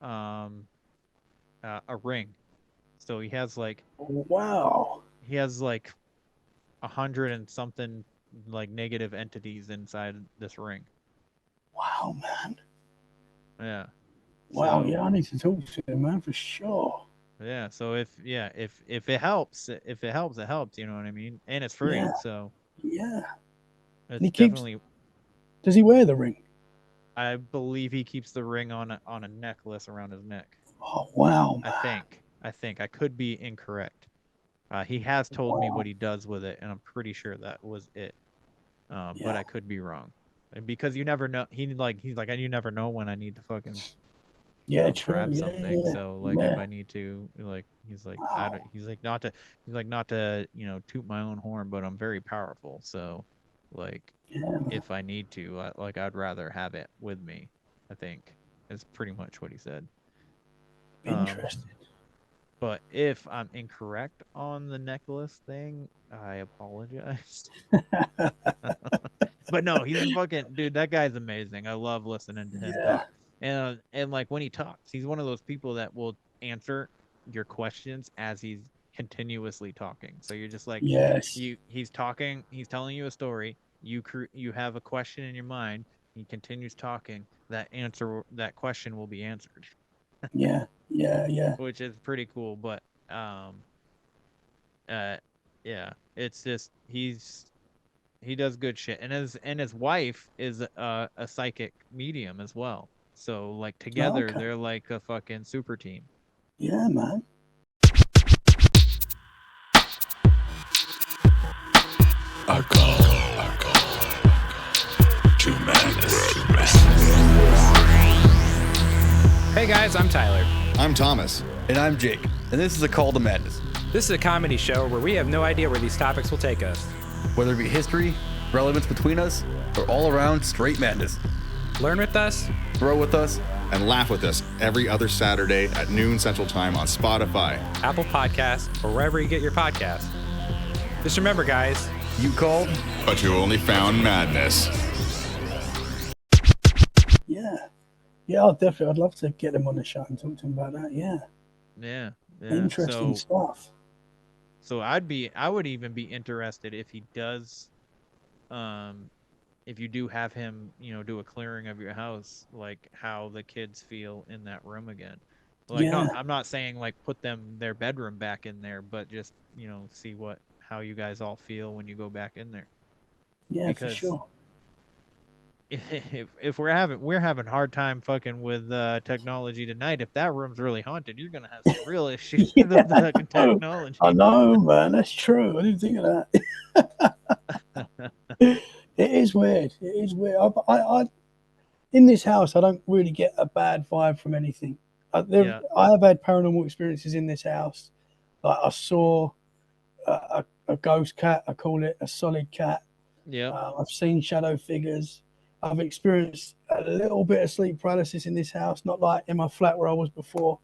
um a ring. So Wow. he has like 100 and something like negative entities inside this ring. Wow, man. Yeah. Wow. So Yeah, I need to talk to him, man, for sure. yeah, so if it helps, it helps, you know what I mean? And it's free, Yeah. so Yeah. And it's he keeps. definitely. Does he wear the ring? I believe he keeps the ring on a necklace around his neck. Oh, wow, I man. think. I could be incorrect. He has told me Wow. what he does with it, and I'm pretty sure that was it. But Yeah. I could be wrong. And because you never know, he's like, you never know when I need to fucking Yeah, true. grab Yeah, something. yeah, So like if yeah. I need to, like he's like I don't Wow. he's like not to toot my own horn, but I'm very powerful. So like Yeah, man. if I need to, I'd rather have it with me. I think is pretty much what he said. Um, Interesting. but if I'm incorrect on the necklace thing, I apologize. But no, he's a fucking dude. That guy's amazing. I love listening to him Yeah. talk. And like when he talks, he's one of those people that will answer your questions as he's continuously talking. So you're just like Yes. he's talking, he's telling you a story, you have a question in your mind, he continues talking, that question will be answered, Yeah. Yeah. Yeah. which is pretty cool. But uh yeah, it's just he does good shit, and his wife is a psychic medium as well. So like Oh, together okay. they're like a fucking super team. Yeah, man. Hey guys, I'm Tyler. I'm Thomas. And I'm Jake. And this is a Call to Madness. This is a comedy show where we have no idea where these topics will take us. Whether it be history, relevance between us, or all around straight madness. Learn with us, grow with us, and laugh with us every other Saturday at noon Central Time on Spotify, Apple Podcasts, or wherever you get your podcasts. Just remember, guys, you called, but you only found madness. Yeah. Yeah, I'd love to get him on the show and talk to him about that. Yeah. Yeah. Interesting stuff. So I would even be interested if he does, if you do have him, do a clearing of your house, like how the kids feel in that room again. Like, Yeah. I'm not saying like put their bedroom back in there, but just, see how you guys all feel when you go back in there. Yeah, for Because sure. if we're having a hard time fucking with technology tonight, if that room's really haunted, you're gonna have some real issues with the fucking technology. I know, man. That's true. I didn't think of that. It is weird. It is weird. I in this house, I don't really get a bad vibe from anything. Yeah. I have had paranormal experiences in this house. Like I saw a ghost cat. I call it a solid cat. Yeah. I've seen shadow figures. I've experienced a little bit of sleep paralysis in this house, not like in my flat where I was before.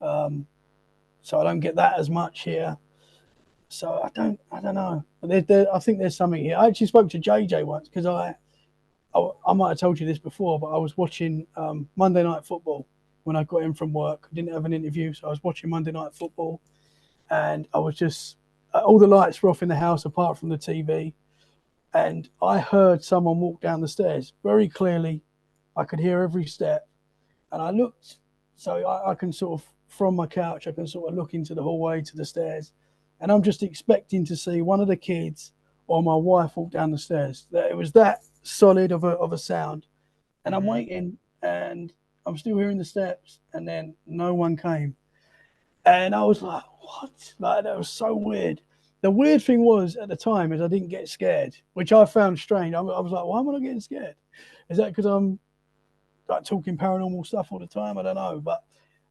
So I don't get that as much here. So I don't know. I think there's something here. I actually spoke to JJ once because I might have told you this before, but I was watching Monday Night Football when I got in from work. I didn't have an interview, so I was watching Monday Night Football, and I was just all the lights were off in the house apart from the TV, and I heard someone walk down the stairs very clearly. I could hear every step, and I looked, so I can sort of from my couch, I can sort of look into the hallway to the stairs, and I'm just expecting to see one of the kids or my wife walk down the stairs. It was that solid of a sound, and I'm waiting, and I'm still hearing the steps, and then no one came, and I was like, "What?" Like that was so weird. The weird thing was at the time is I didn't get scared, which I found strange. I was like, "Why am I not getting scared?" Is that because I'm like talking paranormal stuff all the time? I don't know, but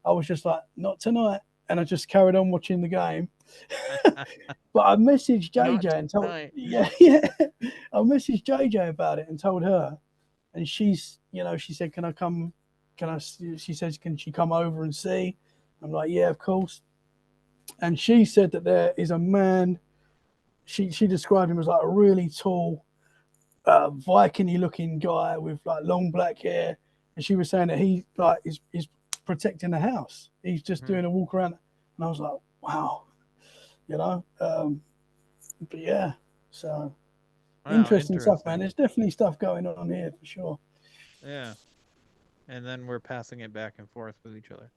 I was just like, "Not tonight," and I just carried on watching the game. But I messaged JJ and told, yeah, I messaged JJ about it and told her, and she said, "Can I come? Can I?" She says, "Can she come over and see?" I'm like, "Yeah, of course." And she said that there is a man. She described him as like a really tall, Viking-y looking guy with like long black hair, and she was saying that he like is protecting the house. He's just doing a walk around, and I was like, "Wow." But yeah, so interesting stuff, man. There's definitely stuff going on here for sure. Yeah. And then we're passing it back and forth with each other.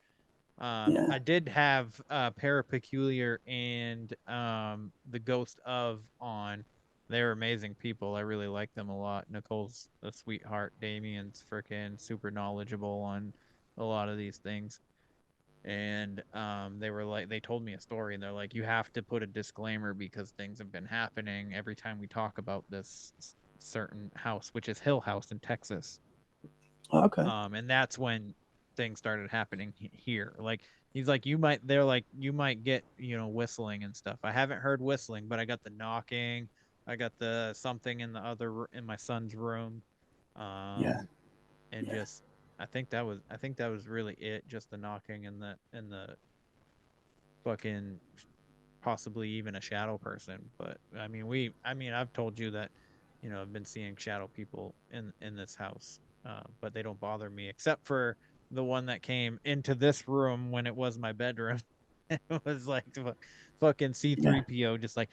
Yeah. I did have Parapeculiar and the Ghost of on. They're amazing people. I really like them a lot. Nicole's a sweetheart. Damien's freaking super knowledgeable on a lot of these things. And they told me a story, and they're like, you have to put a disclaimer because things have been happening every time we talk about this certain house, which is Hill House in Texas. Okay. And that's when things started happening here. Like he's like, you might get, whistling and stuff. I haven't heard whistling, but I got the knocking. I got the something in in my son's room. And just, I think that was really it. Just the knocking and the fucking possibly even a shadow person. But I mean, I've told you that, I've been seeing shadow people in this house. But they don't bother me except for the one that came into this room when it was my bedroom. It was like fucking C3PO, just like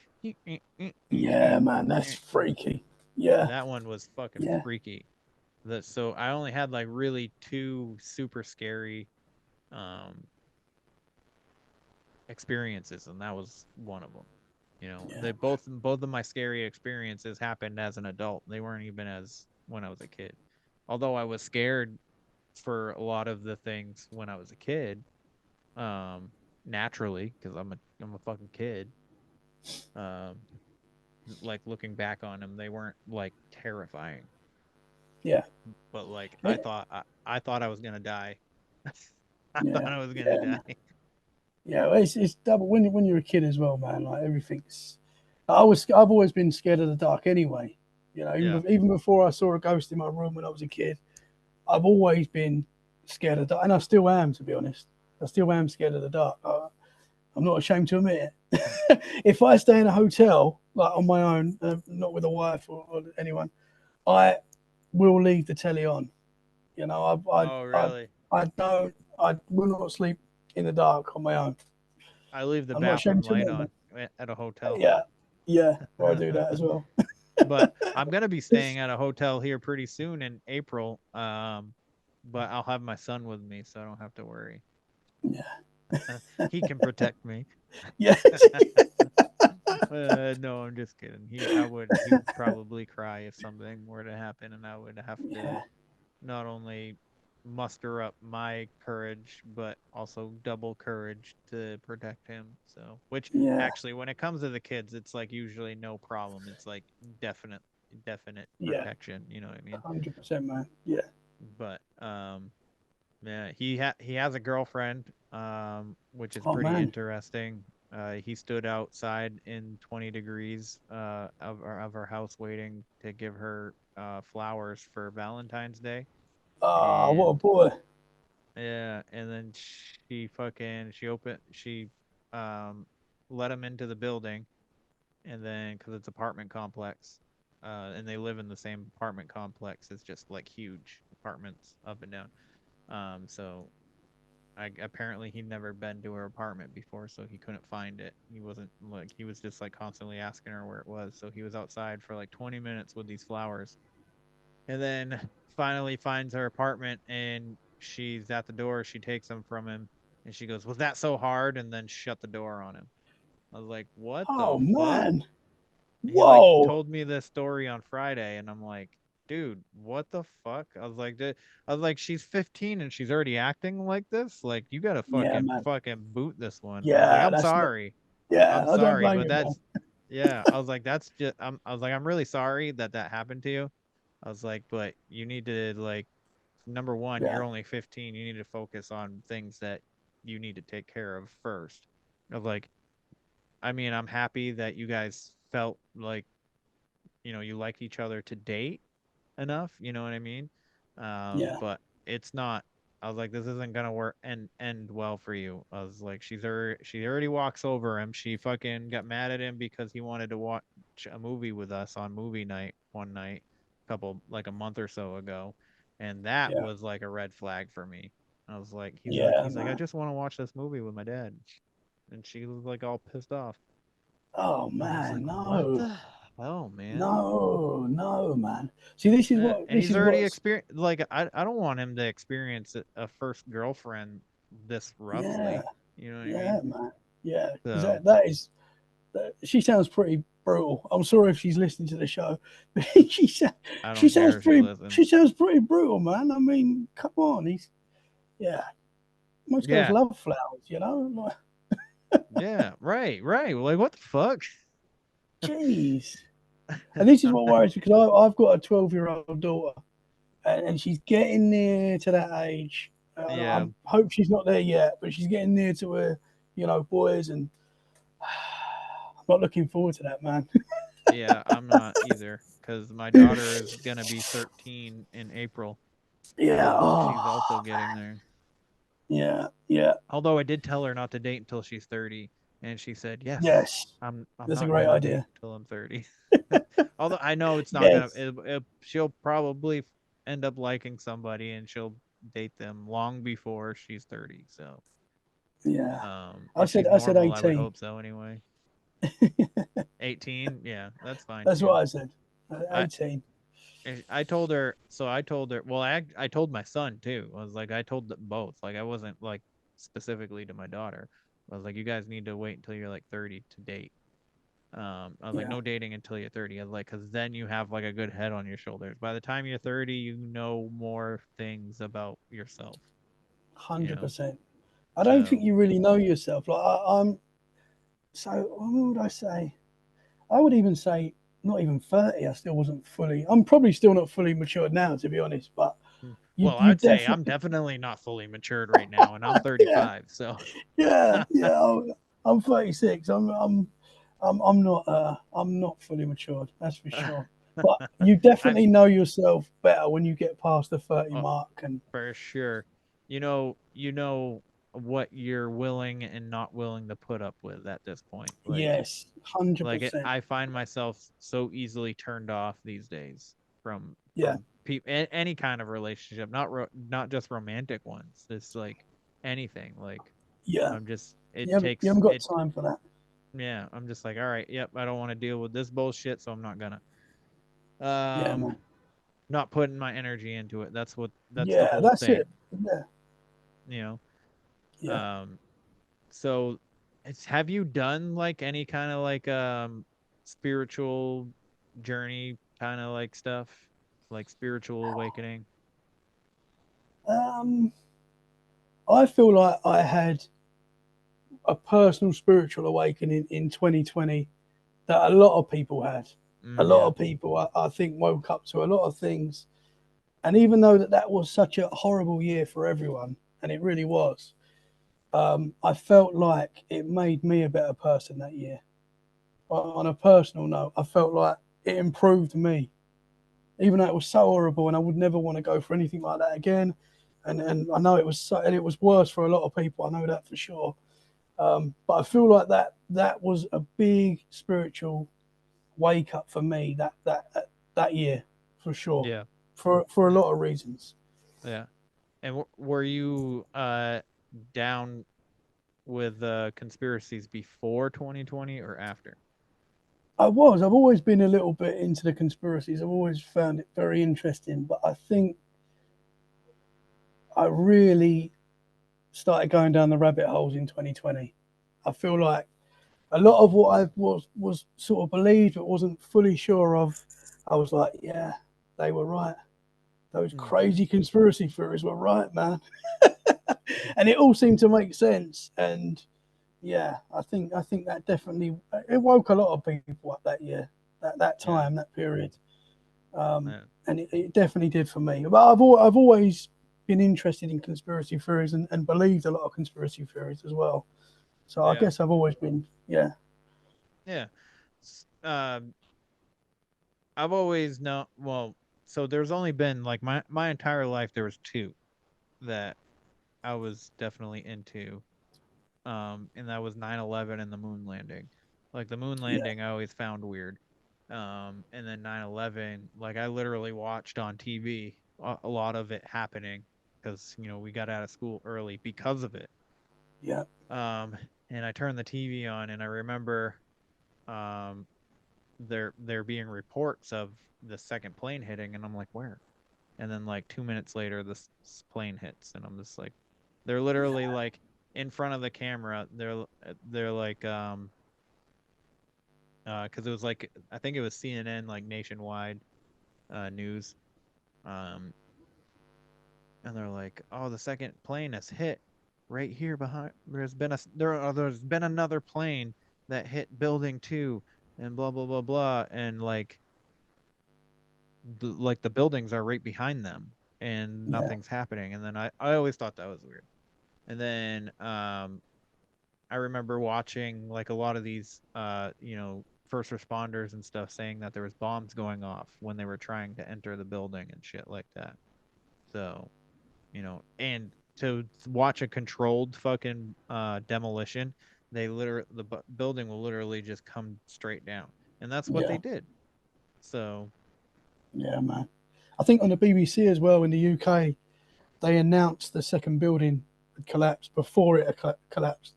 Yeah, man, that's freaky. Yeah. that one was fucking Yeah. freaky. So I only had like really two super scary experiences, and that was one of them. They both of my scary experiences happened as an adult. They weren't even as when I was a kid. Although I was scared for a lot of the things when I was a kid, naturally, because I'm a fucking kid. Um, like looking back on them, they weren't like terrifying. Yeah. But like I thought I was gonna die. I thought Yeah. I was gonna Man. die. Yeah, well, it's double when you're a kid as well, man. Like everything's. I've always been scared of the dark anyway. Even before I saw a ghost in my room when I was a kid, I've always been scared of the dark, and I still am, to be honest. I still am scared of the dark. I'm not ashamed to admit it. If I stay in a hotel, like on my own, not with a wife or anyone, I will leave the telly on. Oh really? I will not sleep in the dark on my own. I leave the I'm not bathroom ashamed to light admit on that. at a hotel. Yeah, I do that as well. But I'm gonna be staying at a hotel here pretty soon in April. But I'll have my son with me, so I don't have to worry. Yeah. He can protect me. Yeah. No, I'm just kidding. He would probably cry if something were to happen, and I would have to not only muster up my courage, but also double courage to protect him. So, which Yeah. actually, when it comes to the kids, it's like usually no problem. It's like definite Yeah. protection. You know what I mean? 100%, man. Yeah. But yeah, he has a girlfriend, which is Oh pretty man. interesting. He stood outside in 20 degrees of our house waiting to give her flowers for Valentine's Day. Ah, what a And boy. yeah, and then she let him into the building, and then because it's apartment complex, and they live in the same apartment complex. It's just like huge apartments up and down. So apparently he'd never been to her apartment before, so he couldn't find it. He was just like constantly asking her where it was. So he was outside for like 20 minutes with these flowers, and then finally finds her apartment, and she's at the door. She takes them from him, and she goes, "Was that so hard?" And then shut the door on him. I was like, "What Oh the fuck?" man. He like Whoa. told me this story on Friday, and I'm like, dude, what the fuck? I was like, she's 15 and she's already acting like this. Like, you gotta Yeah, man. fucking boot this one. I was like, Yeah, I'm that's not. sorry, Yeah, I don't blame but you, man. that's yeah. I was like, that's just. I was like, I'm really sorry that happened to you. I was like, but you need to like, number one, Yeah. you're only 15. You need to focus on things that you need to take care of first. I was like, I mean, I'm happy that you guys felt like you like each other to date enough, you know what I mean? Yeah. But it's not. I was like, this isn't gonna work and end well for you. I was like, she already walks over him. She fucking got mad at him because he wanted to watch a movie with us on movie night one night, like a month or so ago, and that Yeah. was like a red flag for me. I was like, Yeah, he's like, I man. just want to watch this movie with my dad, and she was like all pissed off. Oh And I was man, like, what no. the hell, man? No, no, man. See, this is what And this he's is already what's experienced. Like, I don't want him to experience a first girlfriend this yeah, roughly. You know what I yeah, mean? man. Yeah. Because So that is she sounds pretty brutal. I'm sorry if she's listening to the show, but I don't care if she she listens. sounds pretty brutal, man. I mean, come on, he's yeah. Most girls Yeah, love flowers, you know. Like, yeah, right. Like, what the fuck? jeez. And this is what worries me because I've got a 12-year-old daughter, and she's getting near to that age. I Yeah, hope she's not there yet, but she's getting near to where, boys, and I'm not looking forward to that, man. yeah. I'm not either because my daughter is gonna be 13 in April, Yeah. so she's also Oh, getting there. yeah. Yeah. Although I did tell her not to date until she's 30, and she said, "Yes, Yes. I'm That's a not great gonna date idea. until I'm 30." Although I know it's not gonna, Yes. she'll probably end up liking somebody and she'll date them long before she's 30. So, Yeah. I if said she's I said normal, I would 18. hope so anyway. 18, yeah, that's fine That's too. what I said. I 18. I told her, so I told her, well, I told my son too. I was like, I told them both. Like, I wasn't like specifically to my daughter. I was like, you guys need to wait until you're like 30 to date. I was like, Yeah. no dating until you're 30. I was like, because then you have like a good head on your shoulders. By the time you're 30, you know more things about yourself, you know? 100%. I don't think So, you really know yourself. Like I'm. So what would I say? I would even say not even 30. I still wasn't fully. I'm probably still not fully matured now, to be honest. But well, you I'd say I'm definitely. definitely not fully matured right now, and I'm Yeah. 35. So, Yeah. Yeah. I'm 36. I'm not fully matured. That's for sure. But you I, definitely know yourself better when you get past the 30 uh, mark. And for sure, you know what you're willing and not willing to put up with at this point. yes, Like 100%. I find myself so easily turned off these days from Yeah. any kind of relationship, not just romantic ones. It's like anything. Like Yeah. I'm just You haven't got time for that. yeah, I'm just like, all right, yep, I don't want to deal with this bullshit, so I'm not gonna. Yeah, man. Not putting my energy into it. That's the Yeah, whole that's thing, it. Yeah. you know. Yeah. So have you done like any kind of like spiritual journey kind of like stuff, like spiritual awakening? I feel like I had a personal spiritual awakening in 2020 that a lot of people had. A lot Yeah. of people, I think, woke up to a lot of things. And even though that was such a horrible year for everyone, and it really was, I felt like it made me a better person that year. On a personal note, I felt like it improved me, even though it was so horrible, and I would never want to go for anything like that again. And I know it was so, and it was worse for a lot of people. I know that for sure. But I feel like that was a big spiritual wake up for me that year, for sure, Yeah. for a lot of reasons. Yeah. And were you down with conspiracies before 2020 or after? I've always been a little bit into the conspiracies. I've always found it very interesting, but I think I really started going down the rabbit holes in 2020. I feel like a lot of what I was sort of believed but wasn't fully sure of, I was like, yeah, they were right. Those crazy conspiracy theories were right, man. And it all seemed to make sense. And yeah, I think that definitely it woke a lot of people up that year, that time, that period. And it definitely did for me. But I've always been interested in conspiracy theories and believed a lot of conspiracy theories as well. So I guess I've always been, yeah. Yeah. I've always known, well, so there's only been like my entire life there was two that I was definitely into. And that was 9/11 and the moon landing. Like the moon landing I always found weird. And then 9/11, like I literally watched on TV a lot of it happening because, we got out of school early because of it. Yeah. And I turned the TV on and I remember um there being reports of the second plane hitting, and I'm like, where? And then like 2 minutes later, this plane hits, and I'm just like, they're literally like in front of the camera. They're like because it was like, I think it was CNN, like nationwide news, um and they're like, oh, the second plane has hit right here behind. There's been another plane that hit building 2 and blah blah blah blah, and like the buildings are right behind them and Yeah. nothing's happening. And then I always thought that was weird. And then I remember watching like a lot of these first responders and stuff saying that there was bombs going off when they were trying to enter the building and shit like that. So, and to watch a controlled fucking demolition, the building will literally just come straight down. And that's what Yeah. they did. So, Yeah, man. I think on the BBC as well in the UK, they announced the second building had collapsed before it collapsed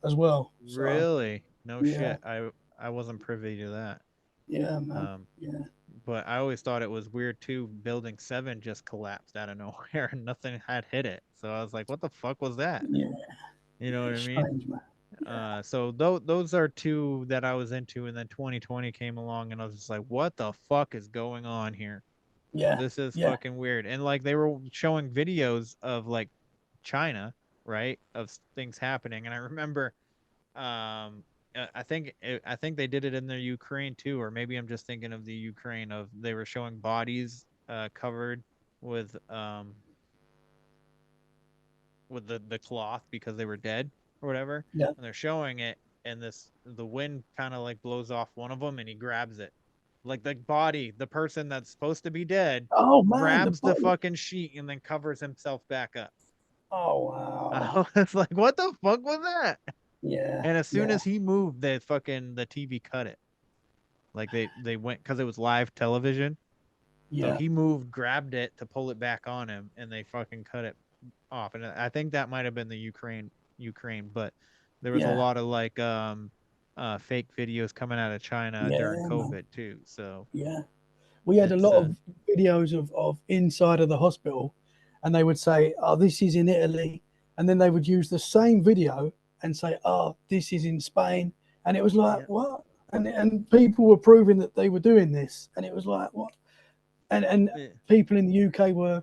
as well. So really? No yeah, shit. I wasn't privy to that. yeah, man. Um, Yeah, but I always thought it was weird too. Building 7 just collapsed out of nowhere and nothing had hit it. So I was like, what the fuck was that? yeah. You know what I It's mean? strange, man. Yeah, So those are two that I was into, and then 2020 came along, and I was just like, what the fuck is going on here? yeah, This is yeah, fucking weird. And like they were showing videos of like China, right, of things happening, and I remember I think they did it in the Ukraine too, or maybe I'm just thinking of the Ukraine of they were showing bodies covered with the cloth because they were dead or whatever, yeah. and they're showing it, and the wind kind of like blows off one of them and he grabs it, like the body, the person that's supposed to be dead Oh man, the grabs the body. fucking sheet and then covers himself back up. Oh wow. I was like, what the fuck was that? Yeah, And as soon yeah, as he moved, the TV cut it. Like they went because it was live television. So yeah, he moved, grabbed it to pull it back on him, and they fucking cut it off. And I think that might have been the Ukraine, but there was a yeah, lot of like fake videos coming out of China during yeah, man. COVID too. So Yeah. We had a it's lot of videos of inside of the hospital, and they would say, "Oh, this is in Italy, and then they would use the same video and say, "Oh, this is in Spain," and it was like, "What?" And people were proving that they were doing this, and it was like, "What?" And people in the UK were,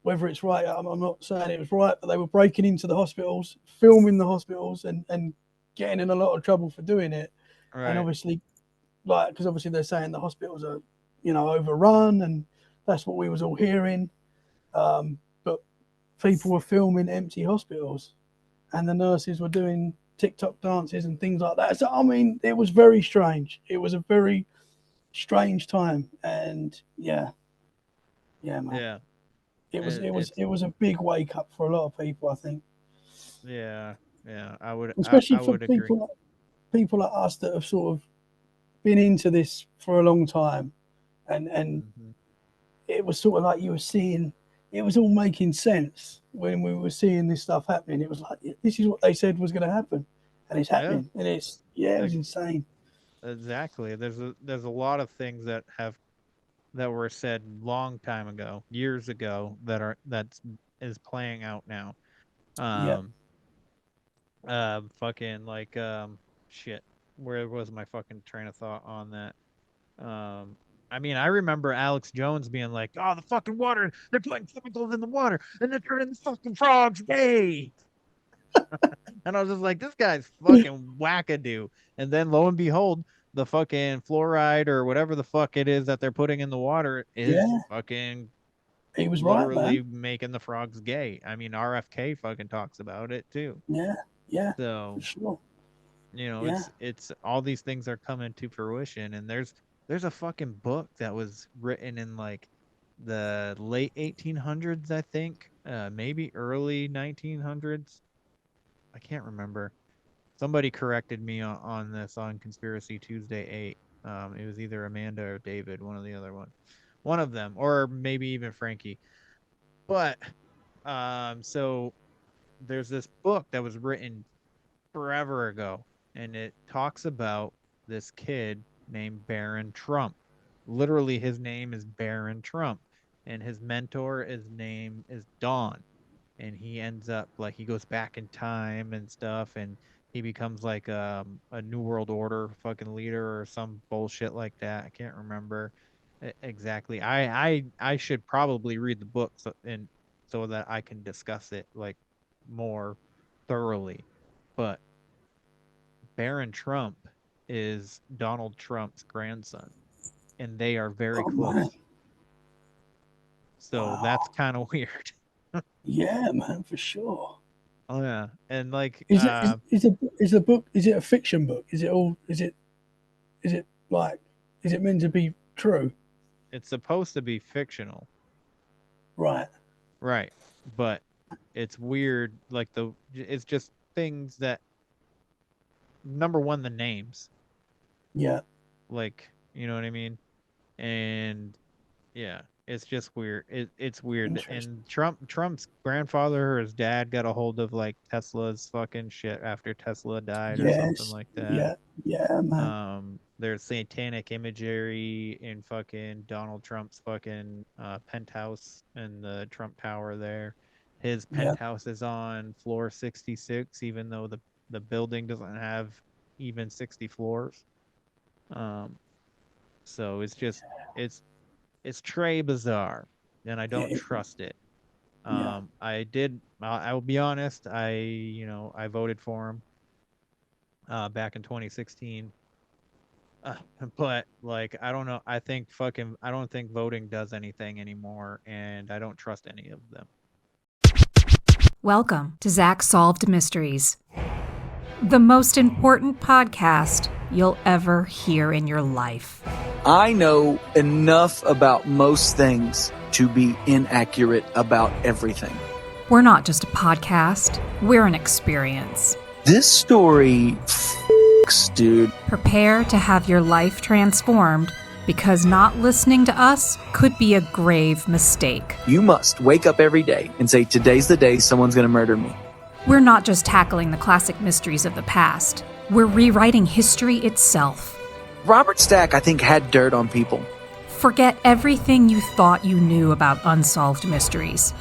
whether it's right, I'm not saying it was right, but they were breaking into the hospitals, filming the hospitals, and getting in a lot of trouble for doing it. Right. And obviously, because obviously they're saying the hospitals are, overrun, and that's what we was all hearing. But people were filming empty hospitals, and the nurses were doing TikTok dances and things like that. So I mean, it was very strange. It was a very strange time, and yeah, man. Yeah. It was a big wake up for a lot of people, I think. Yeah, I would, especially I for would agree. people like us that have sort of been into this for a long time, and it was sort of like you were seeing. It was all making sense when we were seeing this stuff happening. It was like, this is what they said was going to happen, and it's happening, and it was insane. Exactly. There's a lot of things that were said long time ago, years ago, that is playing out now. Fucking like shit. Where was my fucking train of thought on that? I mean, I remember Alex Jones being like, "Oh, the fucking water! They're putting chemicals in the water, and they're turning the fucking frogs gay." And I was just like, "This guy's fucking wackadoo." And then, lo and behold, the fucking fluoride or whatever the fuck it is that they're putting in the water is fucking. He was literally right, man. making the frogs gay. I mean, RFK fucking talks about it too. Yeah. So, for sure. It's all these things are coming to fruition, and there's a fucking book that was written in like the late 1800s, I think, maybe early 1900s. I can't remember. Somebody corrected me on this on Conspiracy Tuesday 8. It was either Amanda or David, one of the other one of them, or maybe even Frankie. But so there's this book that was written forever ago, and it talks about this kid named Baron Trump. Literally, his name is Baron Trump, and his mentor, his name is Dawn, and he ends up like he goes back in time and stuff, and he becomes like a New World Order fucking leader or some bullshit like that. I can't remember exactly. I should probably read the book so that I can discuss it like more thoroughly, but Baron Trump is Donald Trump's grandson, and they are very close. Man. So that's kind of weird. Yeah, man, for sure. Oh yeah, and like is the book, is it a fiction book? Is it meant to be true? It's supposed to be fictional. Right. But it's weird, like it's just things that, number one, the names. Yeah. Like, you know what I mean? And yeah, it's just weird. It's weird. And Trump's grandfather or his dad got a hold of like Tesla's fucking shit after Tesla died or something like that. Yeah, man. There's satanic imagery in fucking Donald Trump's fucking penthouse in the Trump Tower there. His penthouse is on floor 66, even though the building doesn't have even 60 floors. So it's just it's très bizarre, and I don't trust it. I will be honest, I voted for him back in 2016. But like, I don't know. I don't think voting does anything anymore, and I don't trust any of them. Welcome to Zach Solved Mysteries, the most important podcast you'll ever hear in your life. I know enough about most things to be inaccurate about everything. We're not just a podcast, we're an experience. This story f***s, dude. Prepare to have your life transformed, because not listening to us could be a grave mistake. You must wake up every day and say, today's the day someone's gonna murder me. We're not just tackling the classic mysteries of the past, we're rewriting history itself. Robert Stack, I think, had dirt on people. Forget everything you thought you knew about unsolved mysteries.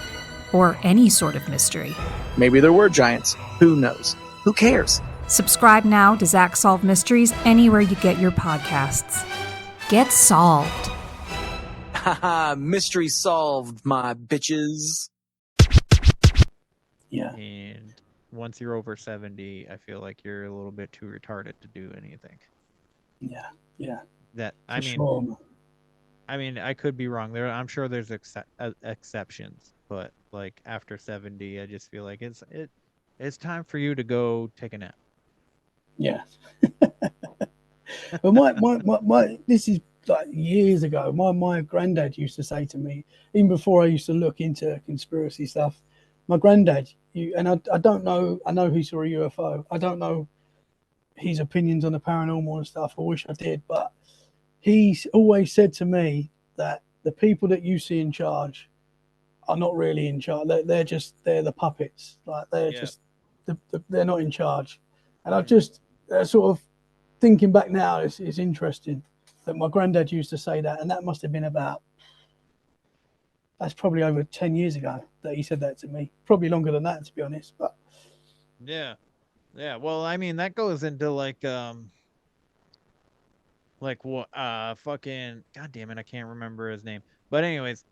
or any sort of mystery. Maybe there were giants. Who knows? Who cares? Subscribe now to Zach Solve Mysteries anywhere you get your podcasts. Get solved. Haha, mystery solved, my bitches. Yeah. And once you're over 70, I feel like you're a little bit too retarded to do anything. Yeah. Yeah. That For sure. I mean, I could be wrong. I'm sure there's exceptions, but like after 70, I just feel like it's time for you to go take a nap. Yeah. But my this is like years ago. My granddad used to say to me, even before I used to look into conspiracy stuff, my granddad, I don't know, I know he saw a UFO. I don't know his opinions on the paranormal and stuff. I wish I did, but he's always said to me that the people that you see in charge are not really in charge. They're the puppets. Like they're not in charge. And I just sort of thinking back now, it's interesting that my granddad used to say that, and that must have been that's probably over 10 years ago that he said that to me. Probably longer than that, to be honest. But yeah. Well, I mean, that goes into like what fucking god damn it, I can't remember his name. But anyways,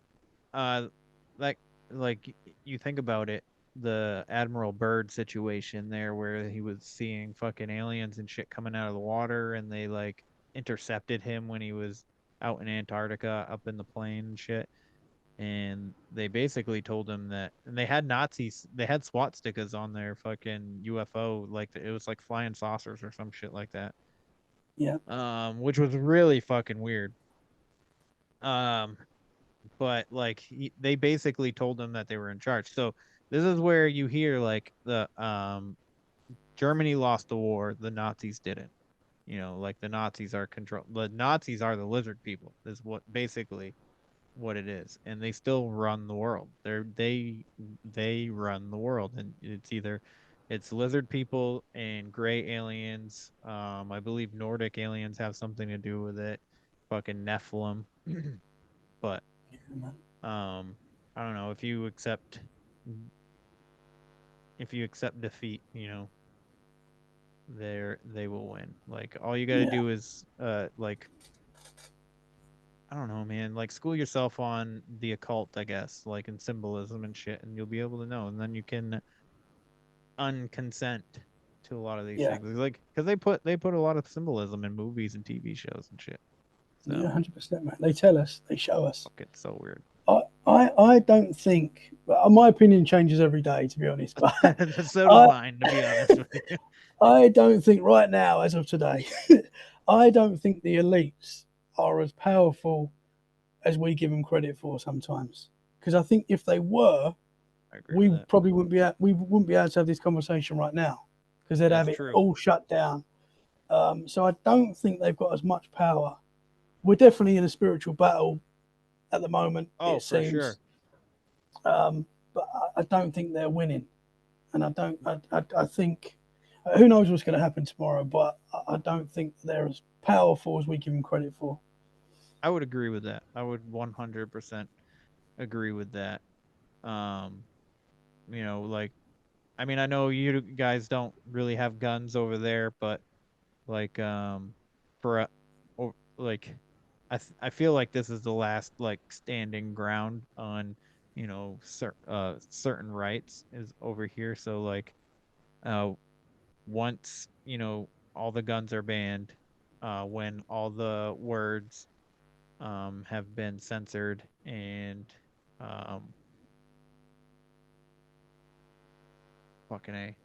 uh like you think about it, the Admiral Byrd situation there where he was seeing fucking aliens and shit coming out of the water, and they like intercepted him when he was out in Antarctica up in the plane and shit. And they basically told him that, and they had swastikas on their fucking UFO, like it was like flying saucers or some shit like that. Yeah. Which was really fucking weird. But like they basically told them that they were in charge. So this is where you hear like the Germany lost the war, the Nazis didn't. You know, like the Nazis are the lizard people. Is what basically what it is, and they still run the world. They run the world, and it's lizard people and gray aliens. I believe Nordic aliens have something to do with it. Fucking Nephilim. But I don't know, if you accept defeat, you know, they will win. Like all you got to do is like I don't know, man, like school yourself on the occult, I guess, like in symbolism and shit, and you'll be able to know, and then you can unconsent to a lot of these things. Like cuz they put a lot of symbolism in movies and TV shows and shit. So, yeah, 100%, man. They tell us, they show us. It's so weird. I don't think, my opinion changes every day, to be honest. But so does mine, to be honest with you. I don't think right now, as of today, I don't think the elites are as powerful as we give them credit for sometimes. Because I think if they were, we probably wouldn't be able to have this conversation right now, because they'd have it all shut down. So I don't think they've got as much power. We're definitely in a spiritual battle at the moment. It seems. Sure. But I don't think they're winning, and I think who knows what's going to happen tomorrow. But I don't think they're as powerful as we give them credit for. I would agree with that. I would 100% agree with that. You know, like, I mean, I know you guys don't really have guns over there, but like, like, I feel like this is the last like standing ground on, you know, certain rights is over here. So like, once, you know, all the guns are banned, when all the words have been censored, and fucking A.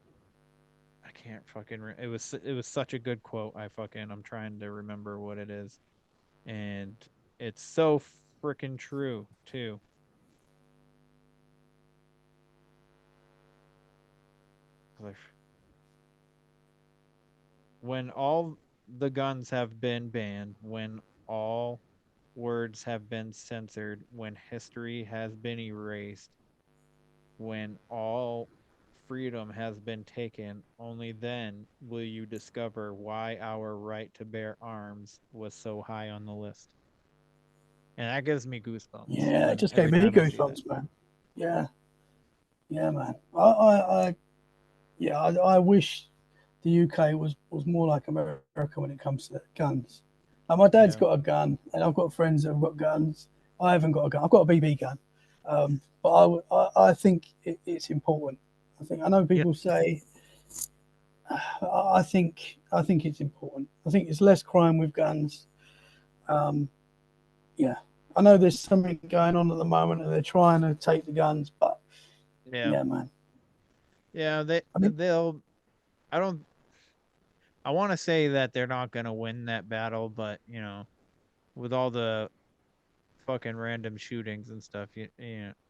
I can't fucking it was such a good quote. I'm trying to remember what it is. And it's so freaking true too. When all the guns have been banned, when all words have been censored, when history has been erased, when all freedom has been taken, only then will you discover why our right to bear arms was so high on the list. And that gives me goosebumps. Yeah, it just gave me goosebumps, man. Yeah. Yeah, man. I wish the UK was more like America when it comes to guns. Like my dad's Yeah. got a gun, and I've got friends that have got guns. I haven't got a gun. I've got a BB gun, but I think it's important. I know people say. I think it's important. I think it's less crime with guns. Um, yeah, I know there's something going on at the moment, and they're trying to take the guns, but Yeah. yeah, man. Yeah, I don't I want to say that they're not going to win that battle, but with all the fucking random shootings and stuff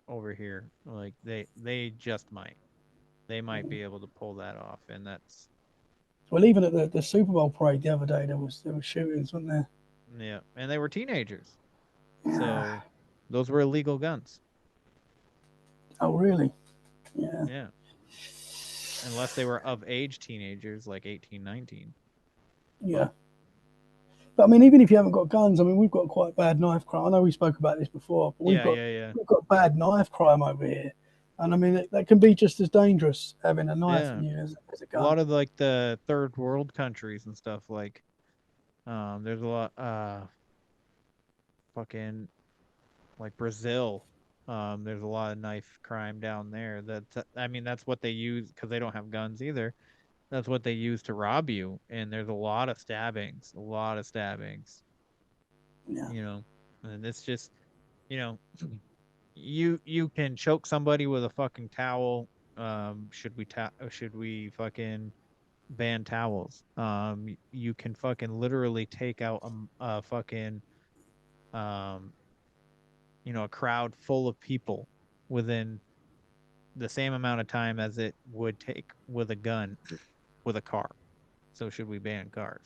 over here, like they just might. They might be able to pull that off, and that's Well, even at the Super Bowl parade the other day, there was shootings, wasn't there? yeah, and they were teenagers. Yeah. So those were illegal guns. Oh, really? Yeah. Yeah. Unless they were of age teenagers like 18, 19. Yeah. But I mean, even if you haven't got guns, I mean, we've got quite bad knife crime. I know we spoke about this before, but we've Yeah. got bad knife crime over here, and I mean, that can be just as dangerous having a knife Yeah. in you as a A gun. lot of like the third world countries and stuff like there's a lot fucking like Brazil. There's a lot of knife crime down there. I mean that's what they use because they don't have guns either. That's what they use to rob you, and there's a lot of stabbings, a lot of stabbings. Yeah. And it's just you know you can choke somebody with a fucking towel. Should we fucking ban towels? You can fucking literally take out a fucking um a crowd full of people within the same amount of time as it would take with a gun with a car. So should we ban cars?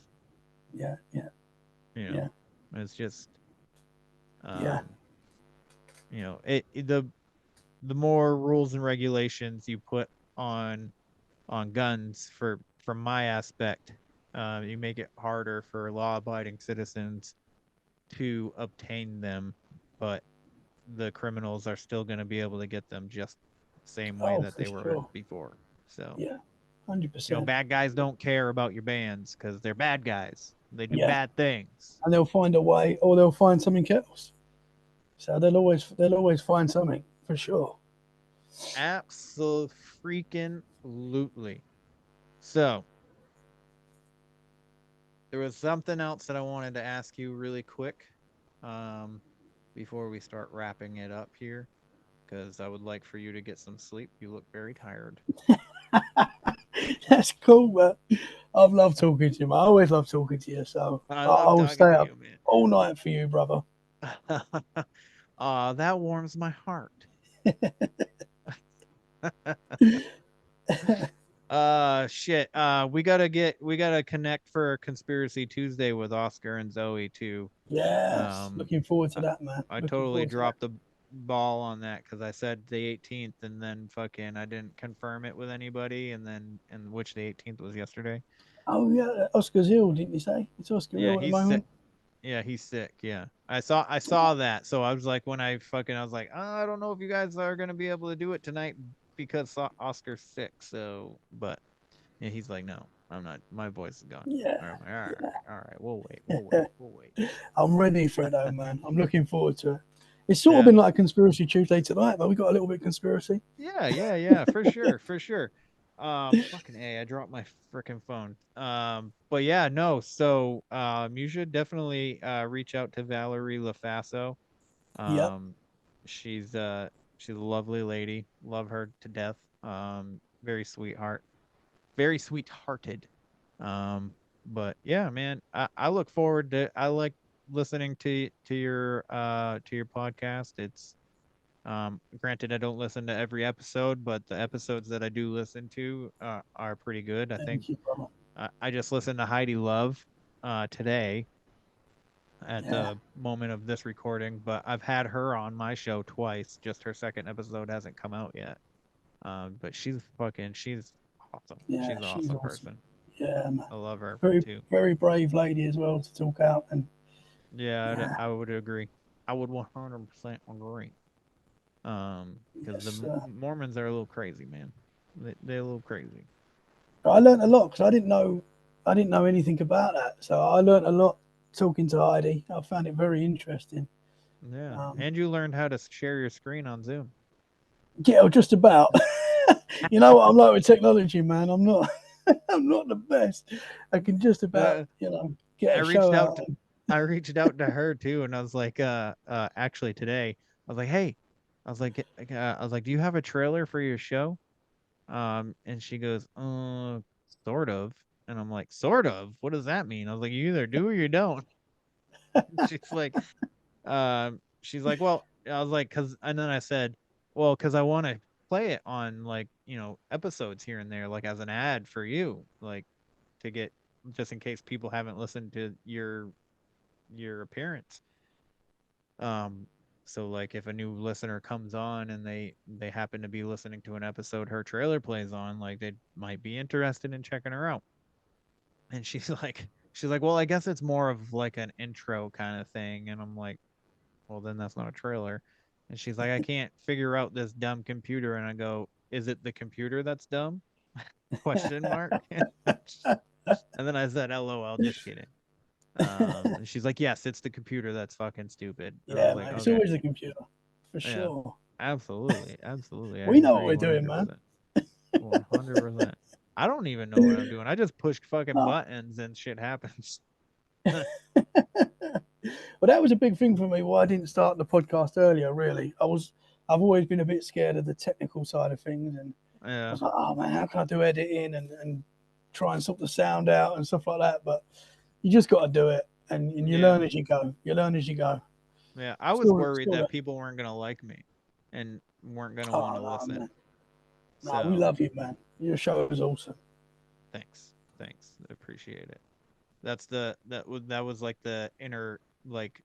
Yeah. Yeah. You Yeah. know, it's just Yeah. um, the more rules and regulations you put on guns from my aspect, you make it harder for law-abiding citizens to obtain them, but the criminals are still going to be able to get them just the same way Oh, that for they were sure. before. So, Yeah. 100%. bad guys don't care about your bans because they're bad guys. They do Yeah. bad things. And they'll find a way, or they'll find something else. So they'll always find something for sure. Absolutely freaking lootly. So, there was something else that I wanted to ask you really quick before we start wrapping it up here, because I would like for you to get some sleep. You look very tired. That's cool, man. I've loved talking to you, man. I always love talking to you. So I I love will talking stay to up you, man. all night for you, brother. That warms my heart. Shit. We gotta connect for Conspiracy Tuesday with Oscar and Zoe too. Yes. Looking forward to that, man. I Looking totally forward to that. dropped the ball on that because I said the 18th and then fucking I didn't confirm it with anybody and which the 18th was yesterday. Oh yeah, Oscar's ill, didn't you say? It's Oscar Yeah, ill at the he's sick. moment. Yeah, he's sick. Yeah. I saw that. So I was like I was like, I don't know if you guys are gonna be able to do it tonight because Oscar's sick. So but yeah, he's like, no, I'm not. My voice is gone. Yeah. I'm like, all right, we'll wait. I'm ready for it though, man. I'm looking forward to it. It's sort of Yeah. been like a conspiracy Tuesday tonight, but we got a little bit conspiracy. Yeah, for sure, for sure. Fucking A, I dropped my freaking phone. But yeah, no, so you should definitely reach out to Valerie LaFaso. Yep. Um, she's she's a lovely lady. Love her to death. Very sweetheart. Very sweet-hearted. But yeah, man, I look forward to I like listening to your podcast. It's granted I don't listen to every episode, but the episodes that I do listen to are pretty good. I think Thank you, brother. I just listened to Heidi Love today at Yeah. the moment of this recording, but I've had her on my show twice. Just her second episode hasn't come out yet. But she's awesome. Yeah, She's an she's awesome awesome. person. Yeah, man. I love her Very, too. very brave lady as well to talk out and Yeah, I would agree. I would 100% agree. Because Yes, the Mormons are a little crazy, man. They're a little crazy. I learned a lot because I didn't know anything about that. So I learned a lot talking to Heidi. I found it very interesting. Yeah, and you learned how to share your screen on Zoom. Yeah, just about. You know what I'm like with technology, man. I'm not I'm not the best. I can just about, get I a reached show out. out. I reached out to her too, and I was like, actually today, I was like, hey, I was like, do you have a trailer for your show? And she goes, sort of. And I'm like, sort of? What does that mean? I was like, you either do or you don't. She's like, well, I was like, and then I said, well, cause I want to play it on like, episodes here and there, like as an ad for you, like to get, just in case people haven't listened to your appearance. Um, so like if a new listener comes on and they happen to be listening to an episode her trailer plays on, like they might be interested in checking her out. And she's like, well, I guess it's more of like an intro kind of thing. And I'm like, well, then that's not a trailer. And she's like, I can't figure out this dumb computer. And I go, is it the computer that's dumb? Question mark. And then I said, LOL, just kidding. And she's like, yes, it's the computer that's fucking stupid. And I Yeah, was like, man. It's okay. always the computer. For Yeah, sure. absolutely. Absolutely. I We know what agree we're doing, man. 100%. 100%. I don't even know what I'm doing. I just push fucking No. buttons and shit happens. Well, that was a big thing for me why I didn't start the podcast earlier, really. I've always been a bit scared of the technical side of things, and I Yeah. was like, oh man, how can I do editing and try and sort the sound out and stuff like that? But you just got to do it, and you Yeah. learn as you go. You learn as you go. Yeah. I was worried that people weren't going to like me and weren't going to want to listen. Man. No, So we love you, man. Your show is awesome. thanks. I appreciate it. That was like the inner like